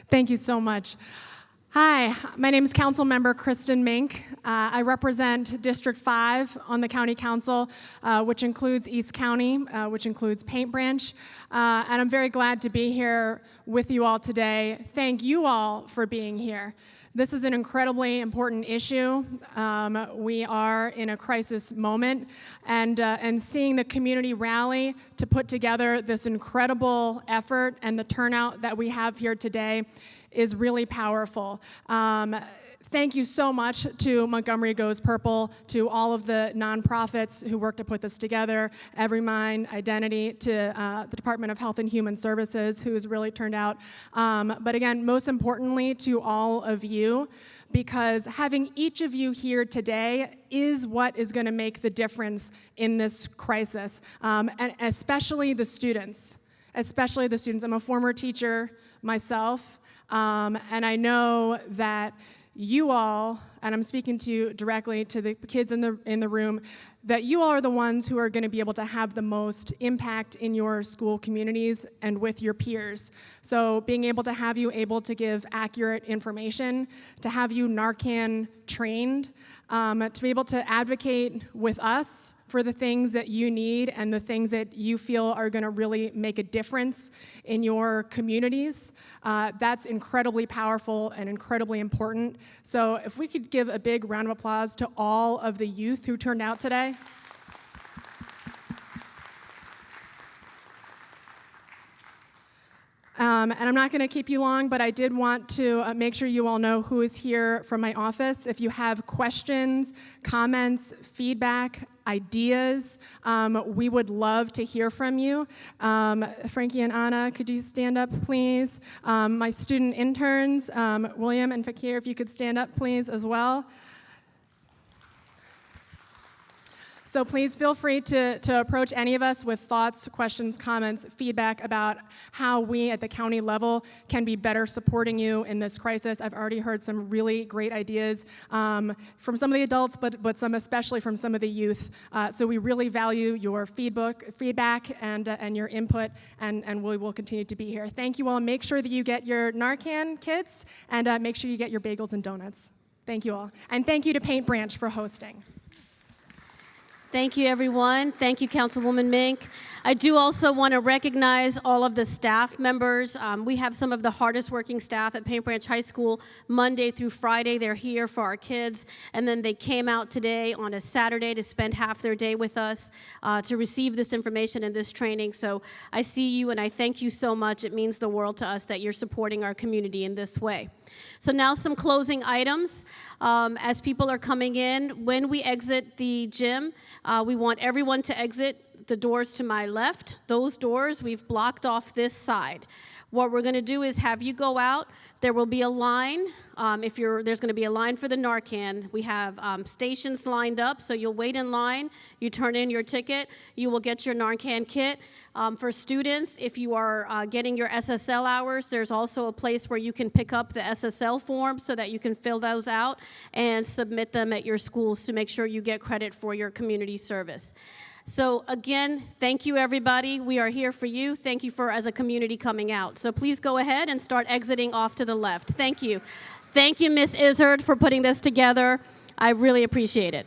S2: Thank you so much. Hi, my name is Councilmember Kristen Mink. I represent District 5 on the County Council, which includes East County, which includes Paint Branch, and I'm very glad to be here with you all today. Thank you all for being here. This is an incredibly important issue. We are in a crisis moment, and seeing the community rally to put together this incredible effort and the turnout that we have here today is really powerful. Thank you so much to Montgomery Goes Purple, to all of the nonprofits who worked to put this together, Every Mind, Identity, to the Department of Health and Human Services, who has really turned out. But again, most importantly, to all of you, because having each of you here today is what is going to make the difference in this crisis, and especially the students. Especially the students. I'm a former teacher myself, and I know that you all, and I'm speaking to you directly, to the kids in the room, that you all are the ones who are going to be able to have the most impact in your school communities and with your peers. So being able to have you able to give accurate information, to have you Narcan trained, to be able to advocate with us for the things that you need and the things that you feel are going to really make a difference in your communities. That's incredibly powerful and incredibly important. So if we could give a big round of applause to all of the youth who turned out today. And I'm not going to keep you long, but I did want to make sure you all know who is here from my office. If you have questions, comments, feedback, ideas, we would love to hear from you. Frankie and Anna, could you stand up, please? My student interns, William and Fakir, if you could stand up, please, as well. So please feel free to approach any of us with thoughts, questions, comments, feedback about how we at the county level can be better supporting you in this crisis. I've already heard some really great ideas from some of the adults, but some especially from some of the youth. So we really value your feedback and your input, and we will continue to be here. Thank you all. Make sure that you get your Narcan kits, and make sure you get your bagels and donuts. Thank you all. And thank you to Paint Branch for hosting.
S1: Thank you, everyone. Thank you, Councilwoman Mink. I do also want to recognize all of the staff members. We have some of the hardest working staff at Paint Branch High School Monday through Friday. They're here for our kids, and then they came out today on a Saturday to spend half their day with us to receive this information and this training. So I see you, and I thank you so much. It means the world to us that you're supporting our community in this way. So now some closing items. As people are coming in, when we exit the gym, we want everyone to exit the doors to my left. Those doors, we've blocked off this side. What we're going to do is have you go out. There will be a line. There's going to be a line for the Narcan. We have stations lined up, so you'll wait in line. You turn in your ticket. You will get your Narcan kit. For students, if you are getting your SSL hours, there's also a place where you can pick up the SSL forms so that you can fill those out and submit them at your schools to make sure you get credit for your community service. So again, thank you, everybody. We are here for you. Thank you for, as a community, coming out. So please go ahead and start exiting off to the left. Thank you. Thank you, Ms. Izzard, for putting this together. I really appreciate it.